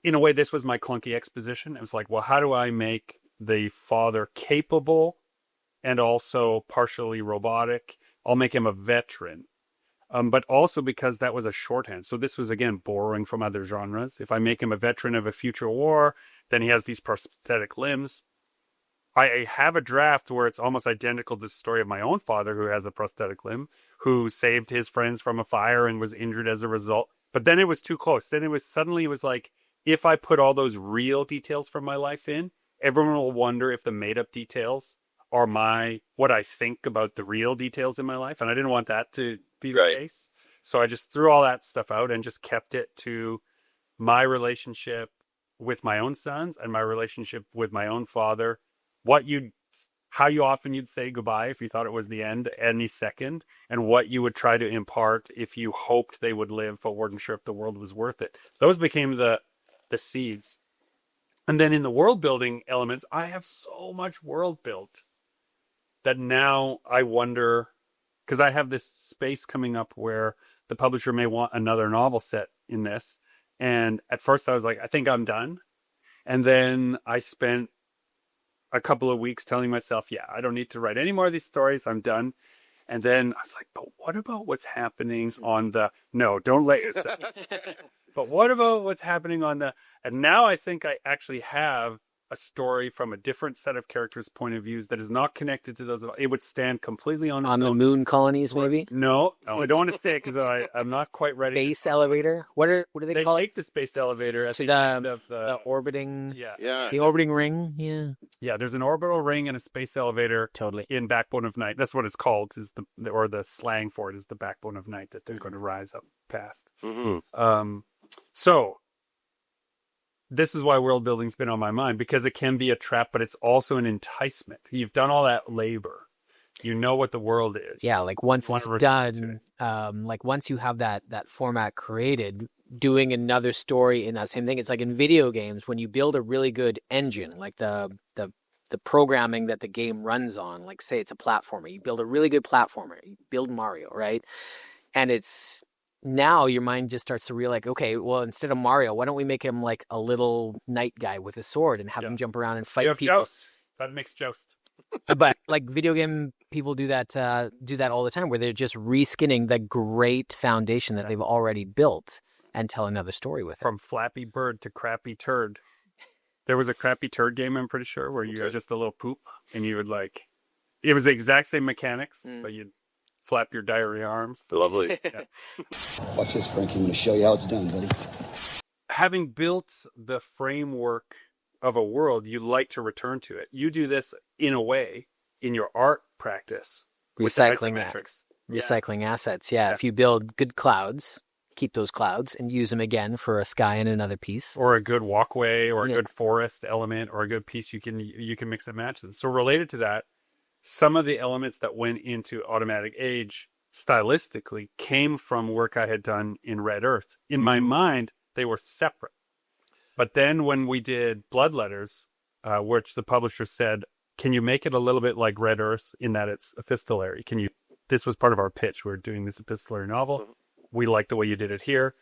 in a way, this was my clunky exposition. It was like, well, how do I make the father capable and also partially robotic? I'll make him a veteran. But also because that was a shorthand. So this was, again, borrowing from other genres. If I make him a veteran of a future war, then he has these prosthetic limbs. I have a draft where it's almost identical to the story of my own father who has a prosthetic limb, who saved his friends from a fire and was injured as a result. But then it was too close. Then it was like, if I put all those real details from my life in, everyone will wonder if the made-up details are what I think about the real details in my life. And I didn't want that to be the case. So I just threw all that stuff out and just kept it to my relationship with my own sons and my relationship with my own father. How you often you'd say goodbye if you thought it was the end any second, and what you would try to impart if you hoped they would live but weren't sure if the world was worth it. Those became the seeds. And then in the world building elements, I have so much world built that now I wonder, because I have this space coming up where the publisher may want another novel set in this. And at first I was like, I think I'm done. And then I spent a couple of weeks telling myself, yeah, I don't need to write any more of these stories. I'm done. And then I was like, but what about what's happening on don't let yourself. But what about what's happening and now I think I actually have a story from a different set of characters' point of views that is not connected to those. It would stand completely on the moon colonies, maybe? No, I don't want to say it because I'm not quite ready. Space elevator? What do they call it? They take the space elevator at the end of the orbiting. Yeah. The orbiting ring. Yeah. Yeah, there's an orbital ring and a space elevator. Totally. In Backbone of Night. That's what it's called. The slang for it is the Backbone of Night that they're going to rise up past. Mm-hmm. So this is why world building's been on my mind, because it can be a trap, but it's also an enticement. You've done all that labor. You know what the world is. Yeah, like once it's done, like once you have that format created, doing another story in that same thing. It's like in video games when you build a really good engine, like the the programming that the game runs on. Like, say it's a platformer. You build a really good platformer. You build Mario, right? And it's now your mind just starts to realize, okay, well, instead of Mario, why don't we make him like a little knight guy with a sword and have him jump around and fight people? Joust. That makes Joust. But like video game people do that all the time, where they're just reskinning the great foundation that they've already built and tell another story with it. From Flappy Bird to Crappy Turd. There was a Crappy Turd game, I'm pretty sure, where you were just a little poop, and you would it was the exact same mechanics, but you'd flap your diarrhea arms. Lovely. Yeah. Watch this, Frankie. I'm going to show you how it's done, buddy. Having built the framework of a world, you like to return to it. You do this in a way in your art practice. Recycling assets. Yeah. If you build good clouds, keep those clouds and use them again for a sky and another piece. Or a good walkway or a good forest element or a good piece, you can mix and match them. So related to that, some of the elements that went into Automatic Age stylistically came from work I had done in Red Earth. In my mind, they were separate. But then when we did Bloodletters, which the publisher said, can you make it a little bit like Red Earth in that it's epistolary? This was part of our pitch. We're doing this epistolary novel. We like the way you did it here.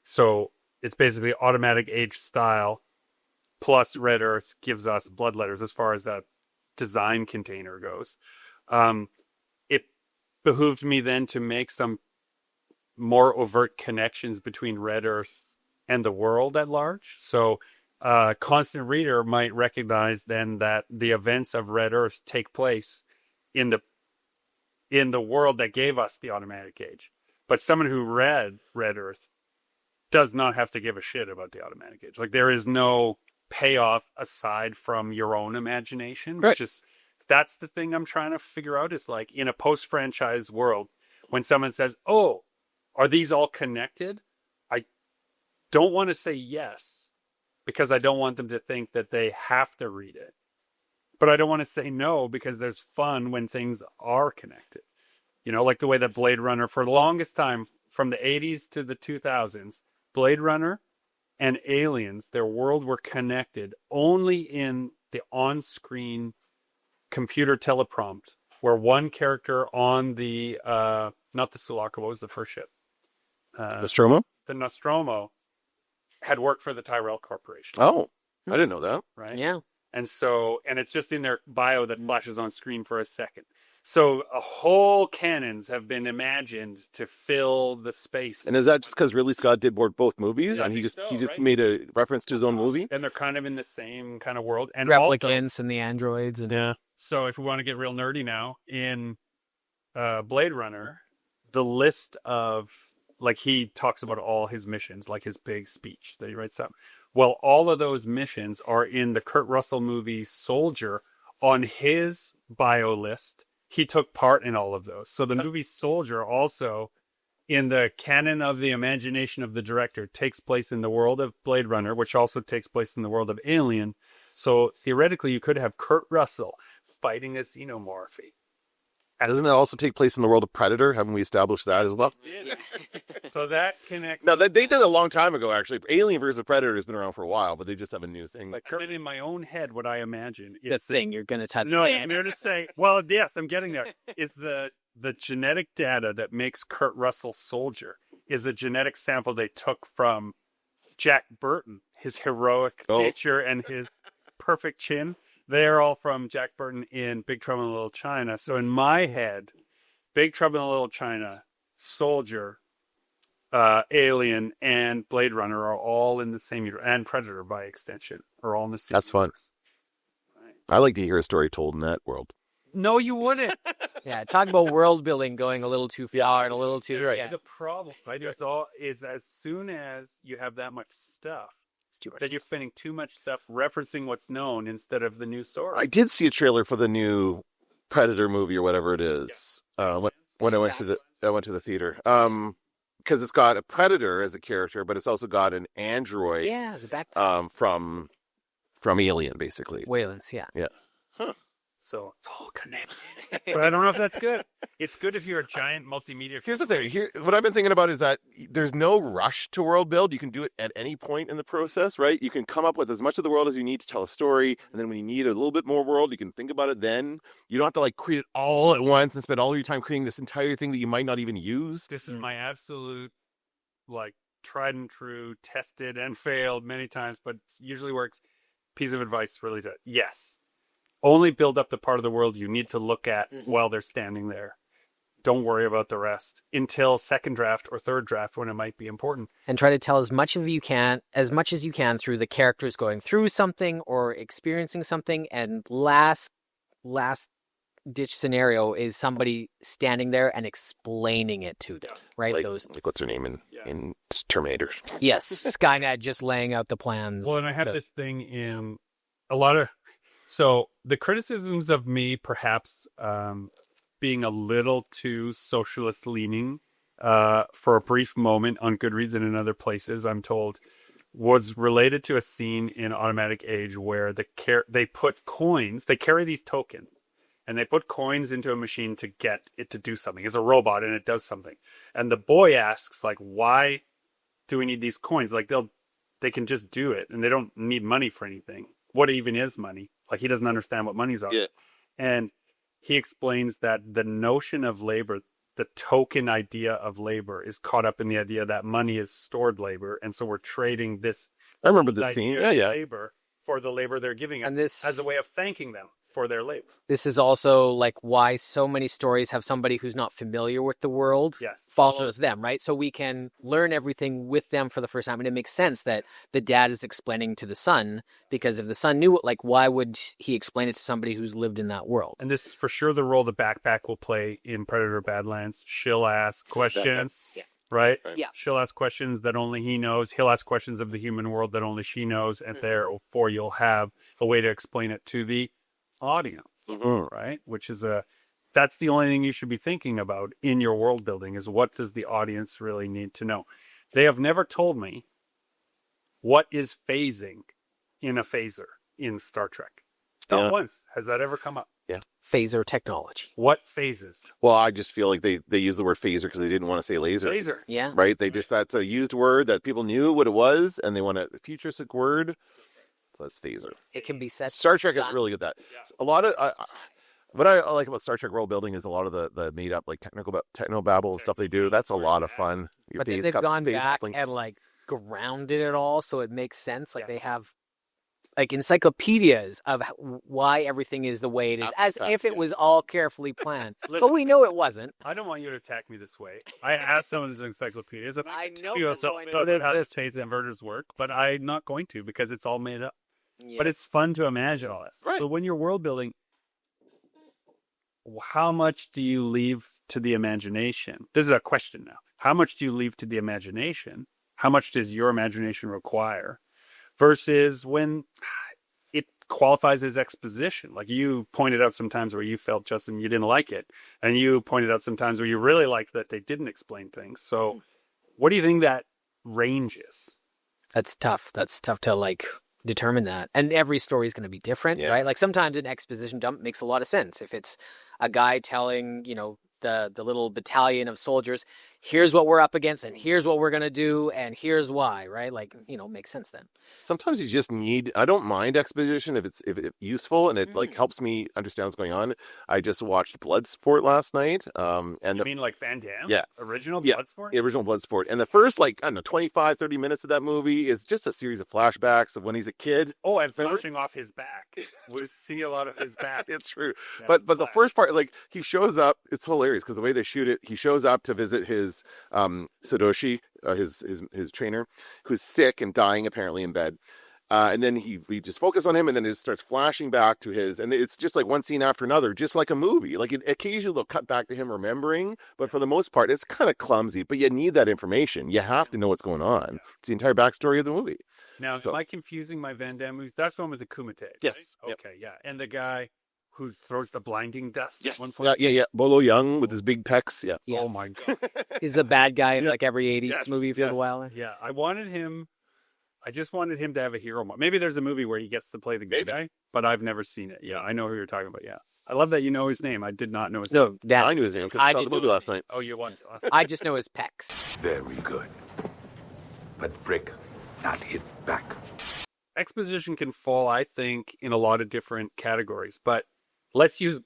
So it's basically Automatic Age style plus Red Earth gives us Bloodletters as far as a design container goes. It behooved me then to make some more overt connections between Red Earth and the world at large. So a constant reader might recognize then that the events of Red Earth take place in the world that gave us the Automatic Age. But someone who read Red Earth does not have to give a shit about the Automatic Age. Like, there is no payoff aside from your own imagination, which is, that's the thing I'm trying to figure out, is like, in a post-franchise world, when someone says, oh, are these all connected? I don't want to say yes, because I don't want them to think that they have to read it. But I don't want to say no, because there's fun when things are connected. You know, like the way that Blade Runner, for the longest time, from the 80s to the 2000s, Blade Runner and Aliens, their world were connected only in the on-screen computer teleprompt, where one character on the, not the Sulaco, what was the first ship? Nostromo? The Nostromo had worked for the Tyrell Corporation. Oh, I didn't know that. Right? Yeah. And it's just in their bio that flashes on screen for a second. So a whole cannons have been imagined to fill the space. And is that just because Ridley Scott did both movies, Yeah, and he just right? made a reference to his own movie? And they're kind of in the same kind of world. And Replicants and the androids. And So if we want to get real nerdy now, in Blade Runner, the list of, like, he talks about all his missions, like his big speech that he writes up. Well, all of those missions are in the Kurt Russell movie Soldier. On his bio list, he took part in all of those. So the movie Soldier also, in the canon of the imagination of the director, takes place in the world of Blade Runner, which also takes place in the world of Alien. So theoretically, you could have Kurt Russell fighting a xenomorph. Doesn't it also take place in the world of Predator? Haven't we established that as well? Yeah. So that connects. No, they did a long time ago, actually. Alien versus Predator has been around for a while, but they just have a new thing. Like, in my own head, what I imagine the is thing you're going to touch. No, I'm here to say, well, yes, I'm getting there. Is the genetic data that makes Kurt Russell Soldier is a genetic sample they took from Jack Burton, his heroic nature and his perfect chin. They're all from Jack Burton in Big Trouble in Little China. So in my head, Big Trouble in Little China, Soldier, Alien, and Blade Runner are all in the same universe, and Predator by extension are all in the same. That's fun. Right. I like to hear a story told in that world. No, you wouldn't. Yeah, talk about world building going a little too far and a little too. Right. Yeah. The problem, right, is as soon as you have that much stuff, that you're spending too much stuff referencing what's known instead of the new story. I did see a trailer for the new Predator movie or whatever it is. When I went to the theater. Because it's got a Predator as a character, but it's also got an android. Yeah, the back. From Alien, basically. Wayland's, yeah. Yeah. Huh. So it's all connected. But I don't know if that's good. It's good if you're a giant multimedia. Here's the thing. What I've been thinking about is that there's no rush to world build. You can do it at any point in the process, right? You can come up with as much of the world as you need to tell a story, and then when you need a little bit more world, you can think about it then. You don't have to like create it all at once and spend all your time creating this entire thing that you might not even use. This is my absolute, like, tried and true, tested and failed many times, but usually works. Piece of advice really to yes. Only build up the part of the world you need to look at while they're standing there. Don't worry about the rest until second draft or third draft when it might be important. And try to tell as much as you can through the characters going through something or experiencing something. And last ditch scenario is somebody standing there and explaining it to them, right? Like what's her name in Terminator? Yes, Skynet just laying out the plans. Well, and I have this thing in a lot of... So the criticisms of me perhaps being a little too socialist leaning for a brief moment on Goodreads and in other places, I'm told, was related to a scene in Automatic Age where they put coins, they carry these tokens, and they put coins into a machine to get it to do something. It's a robot and it does something. And the boy asks, like, why do we need these coins? Like, they can just do it and they don't need money for anything. What even is money? Like, he doesn't understand what money's are. Yeah. And he explains that the notion of labor, the token idea of labor, is caught up in the idea that money is stored labor. And so we're trading this... I remember this scene. Yeah. Labor for the labor they're giving us, And this as a way of thanking them for their labor. This is also like why so many stories have somebody who's not familiar with the world follows them, right? So we can learn everything with them for the first time. And it makes sense that the dad is explaining to the son, because if the son knew it, like, why would he explain it to somebody who's lived in that world? And this is for sure the role the backpack will play in Predator Badlands. She'll ask questions. Right? Yeah. She'll ask questions that only he knows. He'll ask questions of the human world that only she knows. And therefore you'll have a way to explain it to the audience, right? Which is that's the only thing you should be thinking about in your world building, is what does the audience really need to know? They have never told me what is phasing in a phaser in Star Trek. Not once has that ever come up. Yeah. Phaser technology. What phases? Well, I just feel like they use the word phaser because they didn't want to say laser. Phaser. Yeah. Right? That's a used word that people knew what it was, and they want a futuristic word. So that's phaser. It can be set. Star Trek is really good at that. Yeah. A lot of what I like about Star Trek world building is a lot of the made up like technobabble stuff they do. That's a lot of fun. But then they've gone back and like grounded it all, so it makes sense. Like they have like encyclopedias of why everything is the way it is, as if it was all carefully planned. But we know it wasn't. I don't want you to attack me this way. I asked some of these encyclopedias. And I know how this phase inverters work, but I'm not going to because it's all made up. Yeah. But it's fun to imagine all this. Right. So when you're world building, how much do you leave to the imagination? This is a question now. How much do you leave to the imagination? How much does your imagination require? Versus when it qualifies as exposition. Like you pointed out sometimes where you felt, Justin, you didn't like it. And you pointed out sometimes where you really liked that they didn't explain things. So what do you think that range is? That's tough. That's tough to like determine that. And every story is going to be different, right? Like sometimes an exposition dump makes a lot of sense. If it's a guy telling, the little battalion of soldiers, here's what we're up against and here's what we're going to do and here's why, right? Like, makes sense then. Sometimes you just need, I don't mind exposition if it's useful and it like helps me understand what's going on. I just watched Bloodsport last night. And you mean like Van Damme? Yeah. Original Bloodsport? Yeah, original Bloodsport. And the first 25, 30 minutes of that movie is just a series of flashbacks of when he's a kid. Oh, and flashing off his back. We see a lot of his back. It's true. Yeah, but the first part, like he shows up, it's hilarious because the way they shoot it, he shows up to visit his Sadoshi, his trainer, who's sick and dying apparently in bed. And then we just focus on him, and then it starts flashing back to and it's just like one scene after another, just like a movie. Like occasionally they'll cut back to him remembering, but for the most part, it's kind of clumsy. But you need that information. You have to know what's going on. It's the entire backstory of the movie. Now, am I confusing my Van Damme movies? That's one with the Kumite. Right? Yes. Okay. Yeah. And the guy who throws the blinding dust. Yes. Yeah. Bolo Young with his big pecs. Yeah. Oh my God. He's a bad guy in like every 80s movie for a while. Yeah. I just wanted him to have a hero moment. Maybe there's a movie where he gets to play the good guy, but I've never seen it. Yeah, I know who you're talking about. Yeah. I love that you know his name. I did not know his No, name. that I knew his name because I saw the movie last night. Oh, you won. I just know his pecs. Very good. But Brick not hit back. Exposition can fall, I think, in a lot of different categories, but let's use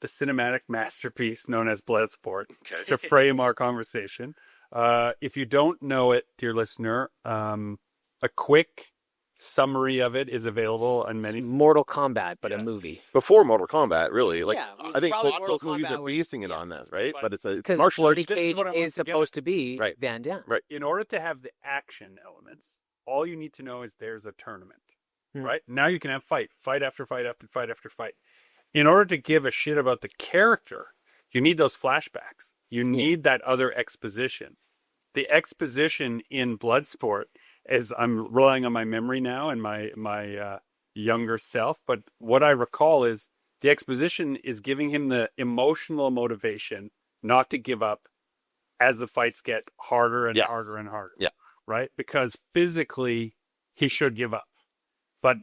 the cinematic masterpiece known as Bloodsport to frame our conversation. If you don't know it, dear listener, a quick summary of it is available on many. It's Mortal Kombat, but a movie. Before Mortal Kombat, really. Like, Yeah, I think probably both Mortal those movies Kombat are was- basing it on that, right? But it's Because martial arts. Johnny Cage what I want is to get supposed to be Right. Van Damme. Right. In order to have the action elements, all you need to know is there's a tournament, Hmm. right? Now you can have fight after fight after fight after fight. In order to give a shit about the character, you need those flashbacks. You need that other exposition. The exposition in Bloodsport is, I'm relying on my memory now and my younger self, but what I recall is the exposition is giving him the emotional motivation not to give up as the fights get harder and harder and harder. Yeah. Right? Because physically he should give up. But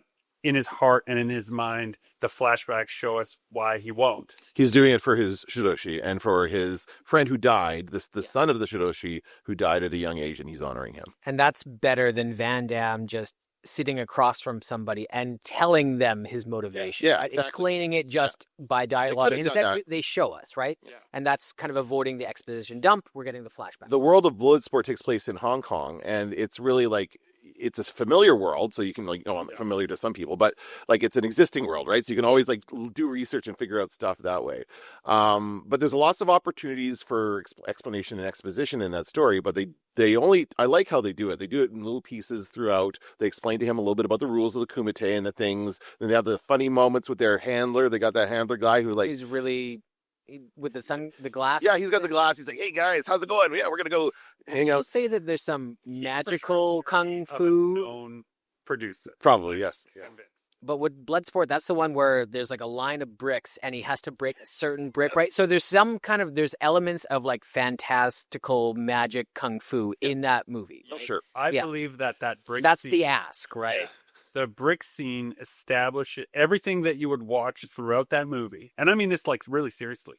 in his heart and in his mind, the flashbacks show us why he won't. He's doing it for his Shidoshi and for his friend who died, the son of the Shidoshi who died at a young age, and he's honoring him. And that's better than Van Damme just sitting across from somebody and telling them his motivation. Yeah, right? exactly. Explaining it just by dialogue. could've done Instead, that. they show us, right? Yeah. And that's kind of avoiding the exposition dump. We're getting the flashback. The world of Bloodsport takes place in Hong Kong, and it's really like, it's a familiar world, so you can like, I'm familiar to some people, but like it's an existing world, right? So you can always like do research and figure out stuff that way. But there's lots of opportunities for explanation and exposition in that story, but I like how they do it. They do it in little pieces throughout. They explain to him a little bit about the rules of the Kumite and the things. Then they have the funny moments with their handler. They got that handler guy who like, He's really with the glass. yeah, he's got the glass. He's like, hey guys, how's it going? Yeah, we're gonna go hang I'll out. say that there's some magical Of kung a fu. known producer. Probably, yes. Convinced. But with Bloodsport, that's the one where there's like a line of bricks and he has to break a certain brick, right? So there's there's elements of like fantastical magic kung fu in that movie. Oh, right? sure. I Yeah. believe that brick That's scene, the ask, right? the brick scene establishes everything that you would watch throughout that movie. And I mean this like really seriously.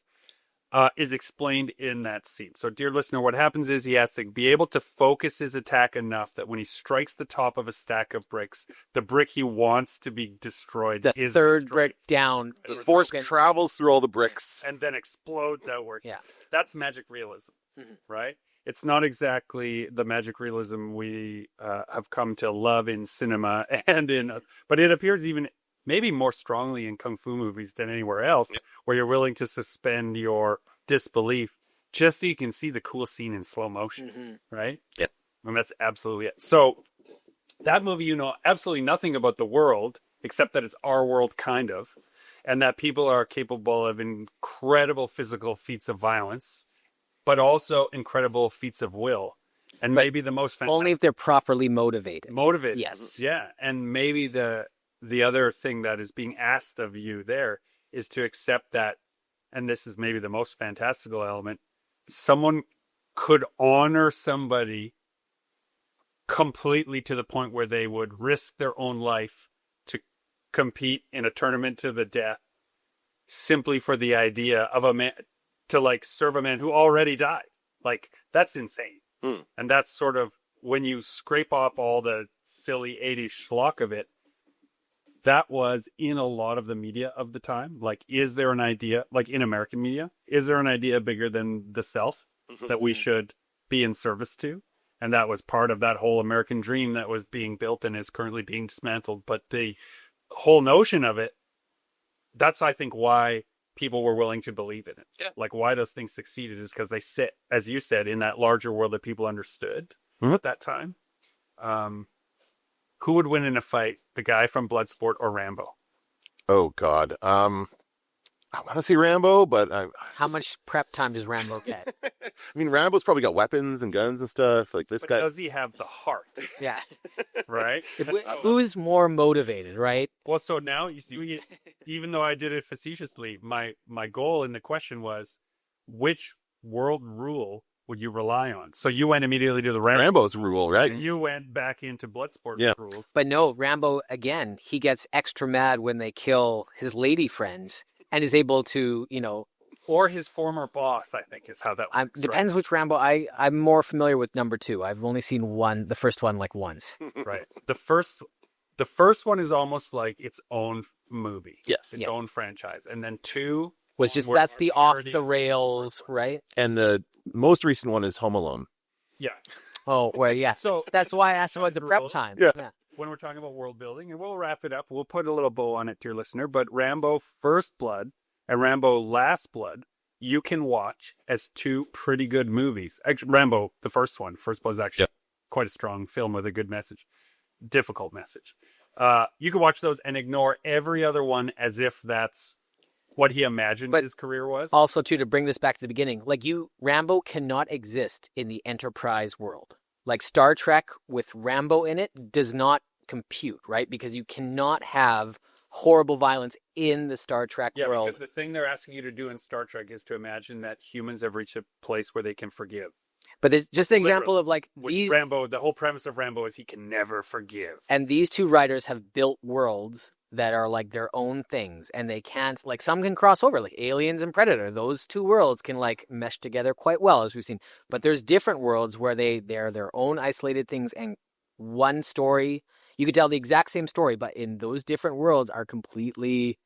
Is explained in that scene. So, dear listener, what happens is he has to be able to focus his attack enough that when he strikes the top of a stack of bricks, the brick he wants to be destroyed The is third destroyed, brick down. The is force broken. travels through all the bricks. and then explodes outward. Yeah. That's magic realism, Mhm. right? It's not exactly the magic realism we have come to love in cinema but it appears even maybe more strongly in kung fu movies than anywhere else, where you're willing to suspend your disbelief just so you can see the cool scene in slow motion, right? Yeah. And that's absolutely it. So that movie, you know absolutely nothing about the world except that it's our world, kind of, and that people are capable of incredible physical feats of violence, but also incredible feats of will. And maybe the most fantastic. Only if they're properly motivated. Motivated. Yes. Yeah. And maybe the other thing that is being asked of you there is to accept that, and this is maybe the most fantastical element, someone could honor somebody completely to the point where they would risk their own life to compete in a tournament to the death simply for the idea of a man to like serve a man who already died. Like, that's insane. And that's sort of, when you scrape up all the silly 80s schlock of it, that was in a lot of the media of the time. Like, is there an idea, like in American media, is there an idea bigger than the self that we should be in service to? And that was part of that whole American dream that was being built and is currently being dismantled. But the whole notion of it, that's, I think, why people were willing to believe in it. Yeah. Like, why those things succeeded is because they sit, as you said, in that larger world that people understood at that time. Who would win in a fight, the guy from Bloodsport or Rambo? Oh God. I want to see Rambo, but How much prep time does Rambo get? I mean, Rambo's probably got weapons and guns and stuff. Like this But guy. does he have the heart, Yeah. right? Who's more motivated, right? Well, so now, you see, even though I did it facetiously, my goal in the question was, which world rule would you rely on? So you went immediately to the Rambo's rule, right? And you went back into Bloodsport rules. But no, Rambo, again, he gets extra mad when they kill his lady friend. and is able to, Or his former boss, I think, is how that works. depends which Rambo. I'm more familiar with number 2. I've only seen the first one like once. Right. The first one is almost like its own movie. Yes. Its own franchise. And then 2 Was just that's the off the rails, right? And the most recent one is Home Alone. Yeah. Oh, well, yeah. So that's why I asked about the prep time. Yeah. When we're talking about world building, and we'll wrap it up, we'll put a little bow on it, dear listener, but Rambo First Blood and Rambo Last Blood, you can watch as 2 pretty good movies. Actually, Rambo, the first one, First Blood is actually quite a strong film with a good message. Difficult message. You can watch those and ignore every other one as if that's what he imagined his career was. Also, too, to bring this back to the beginning, Rambo cannot exist in the Enterprise world. Like Star Trek with Rambo in it does not compute, right? Because you cannot have horrible violence in the Star Trek world. Because the thing they're asking you to do in Star Trek is to imagine that humans have reached a place where they can forgive. But it's just an example of these Rambo. The whole premise of Rambo is he can never forgive. And these 2 writers have built worlds that are like their own things, and they can't, some can cross over, like Aliens and Predator. Those 2 worlds can mesh together quite well, as we've seen. But there's different worlds where they're their own isolated things, and one story, you could tell the exact same story, but in those different worlds are completely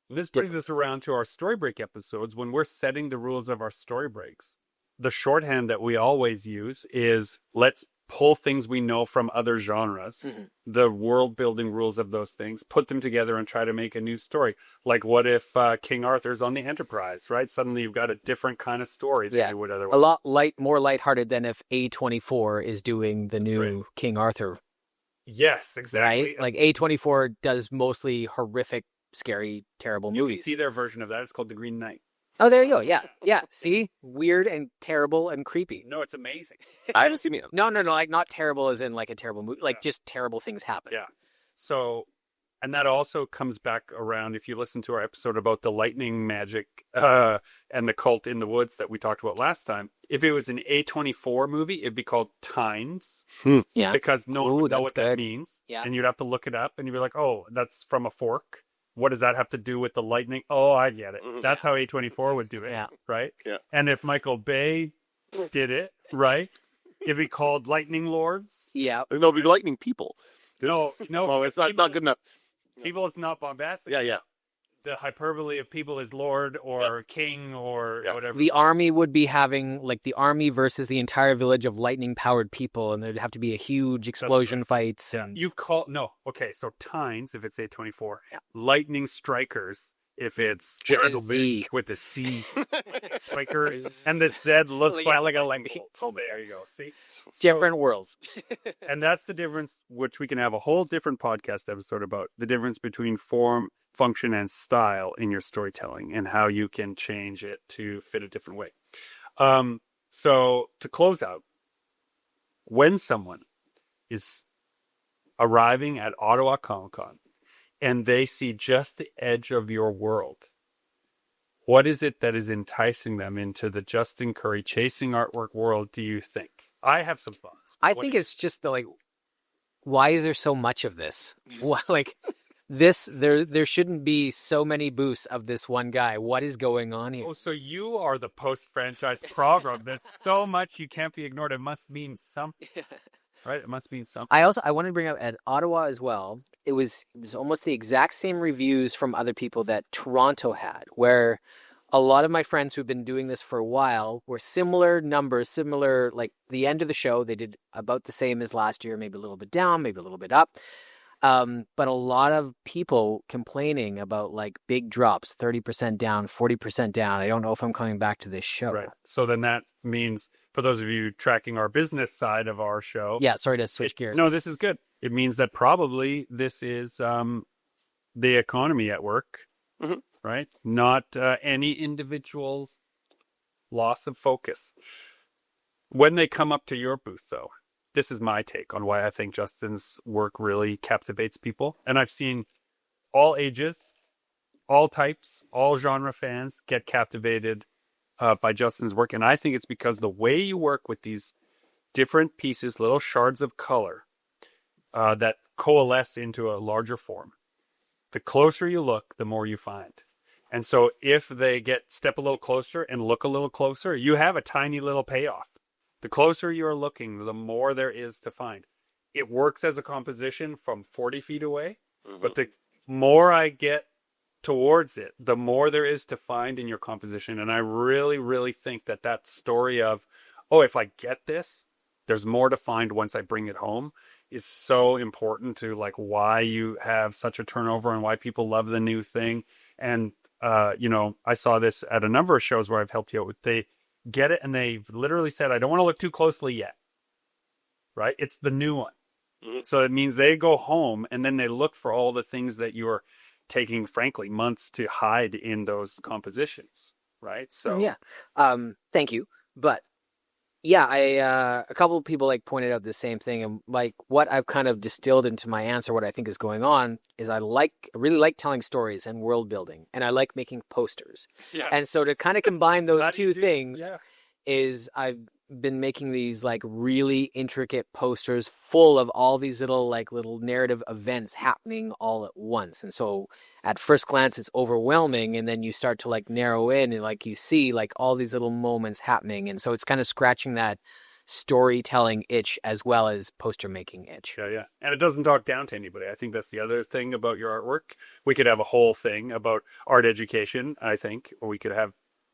This brings us around to our story break episodes. When we're setting the rules of our story breaks, the shorthand that we always use is let's pull things we know from other genres, the world building rules of those things, put them together and try to make a new story. Like what if King Arthur's on the Enterprise, right? Suddenly you've got a different kind of story than you would otherwise. A lot more lighthearted than if A24 is doing the new King Arthur. Yes, exactly. Right? Like A24 does mostly horrific, scary, terrible movies. You can see their version of that. It's called The Green Knight. Oh, there you go. Yeah. Yeah. See? Weird and terrible and creepy. No, it's amazing. I haven't seen it. No. Like not terrible as in like a terrible movie. Like just terrible things happen. Yeah. So, and that also comes back around if you listen to our episode about the lightning magic and the cult in the woods that we talked about last time. If it was an A24 movie, it'd be called Tines. Yeah. Because no one would know what that means. Yeah. And you'd have to look it up and you'd be like, oh, that's from a fork. What does that have to do with the lightning? Oh, I get it. That's how A24 would do it, right? Yeah. And if Michael Bay did it, right, it'd be called Lightning Lords. Yeah. They'll be lightning people. No. Oh, it's not good enough. People is not bombastic. Yeah. The hyperbole of people is Lord or King or whatever. The army would be having the army versus the entire village of lightning powered people, and there'd have to be a huge explosion fights. And So Tines if it's A24, Lightning Strikers if it's Z. with the C, Spikers, and the Z looks like a lightning bolt. Oh, there you go. See, different worlds. And that's the difference, which we can have a whole different podcast episode about the difference between form, function, and style in your storytelling and how you can change it to fit a different way. So to close out, when someone is arriving at Ottawa Comic-Con and they see just the edge of your world, what is it that is enticing them into the Justin Curry chasing artwork world, do you think? I have some thoughts. I think it's just why is there so much of this? There shouldn't be so many booths of this one guy. What is going on here? Oh, so you are the post-franchise program. There's so much you can't be ignored. It must mean something. Right? It must mean something. I wanted to bring up at Ottawa as well. It was almost the exact same reviews from other people that Toronto had, where a lot of my friends who've been doing this for a while were similar numbers, like the end of the show, they did about the same as last year, maybe a little bit down, maybe a little bit up. But a lot of people complaining about big drops, 30% down, 40% down. I don't know if I'm coming back to this show. Right. So then that means, for those of you tracking our business side of our show. Yeah, sorry to switch gears. No, this is good. It means that probably this is the economy at work, right? Not any individual loss of focus. When they come up to your booth, though, this is my take on why I think Justin's work really captivates people. And I've seen all ages, all types, all genre fans get captivated by Justin's work. And I think it's because the way you work with these different pieces, little shards of color that coalesce into a larger form. The closer you look, the more you find. And so if they step a little closer and look a little closer, you have a tiny little payoff. The closer you're looking, the more there is to find. It works as a composition from 40 feet away, but the more I get towards it, the more there is to find in your composition. And I really, really think that story of, oh, if I get this, there's more to find once I bring it home, is so important to like why you have such a turnover and why people love the new thing. And I saw this at a number of shows where I've helped you out with. They get it and they've literally said, I don't want to look too closely yet. Right? It's the new one. So it means they go home and then they look for all the things that you're taking, frankly, months to hide in those compositions. Right? So yeah. Thank you. But yeah, a couple of people like pointed out the same thing, and like what I've kind of distilled into my answer, what I think is going on is I really like telling stories and world building, and I like making posters. Yeah. And so to kind of combine those two things yeah. is I've been making these like really intricate posters full of all these little narrative events happening all at once. And so at first glance it's overwhelming, and then you start to like narrow in and like you see like all these little moments happening, and so it's kind of scratching that storytelling itch as well as poster making itch. Yeah. And it doesn't talk down to anybody. I think that's the other thing about your artwork. We could have a whole thing about art education, I think, or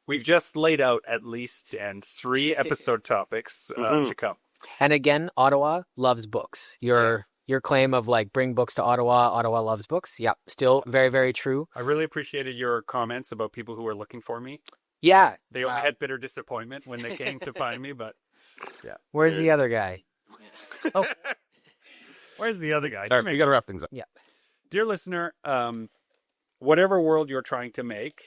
we've just laid out at least 3 episode topics to come. And again, Ottawa loves books. Your claim of like bring books to Ottawa, Ottawa loves books. Yep, still very, very true. I really appreciated your comments about people who were looking for me. Yeah. They had bitter disappointment when they came to find me, but yeah. Where's the other guy? Oh, where's the other guy? All right, we got to wrap things up. Yeah. Dear listener, whatever world you're trying to make,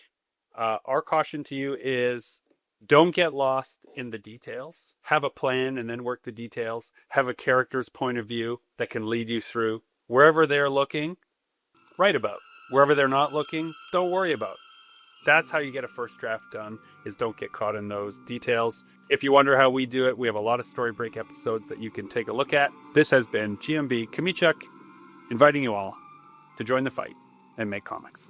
our caution to you is don't get lost in the details. Have a plan and then work the details. Have a character's point of view that can lead you through. Wherever they're looking, write about. Wherever they're not looking, don't worry about. That's how you get a first draft done, is don't get caught in those details. If you wonder how we do it, we have a lot of Story Break episodes that you can take a look at. This has been GMB Kamichuk, inviting you all to join the fight and make comics.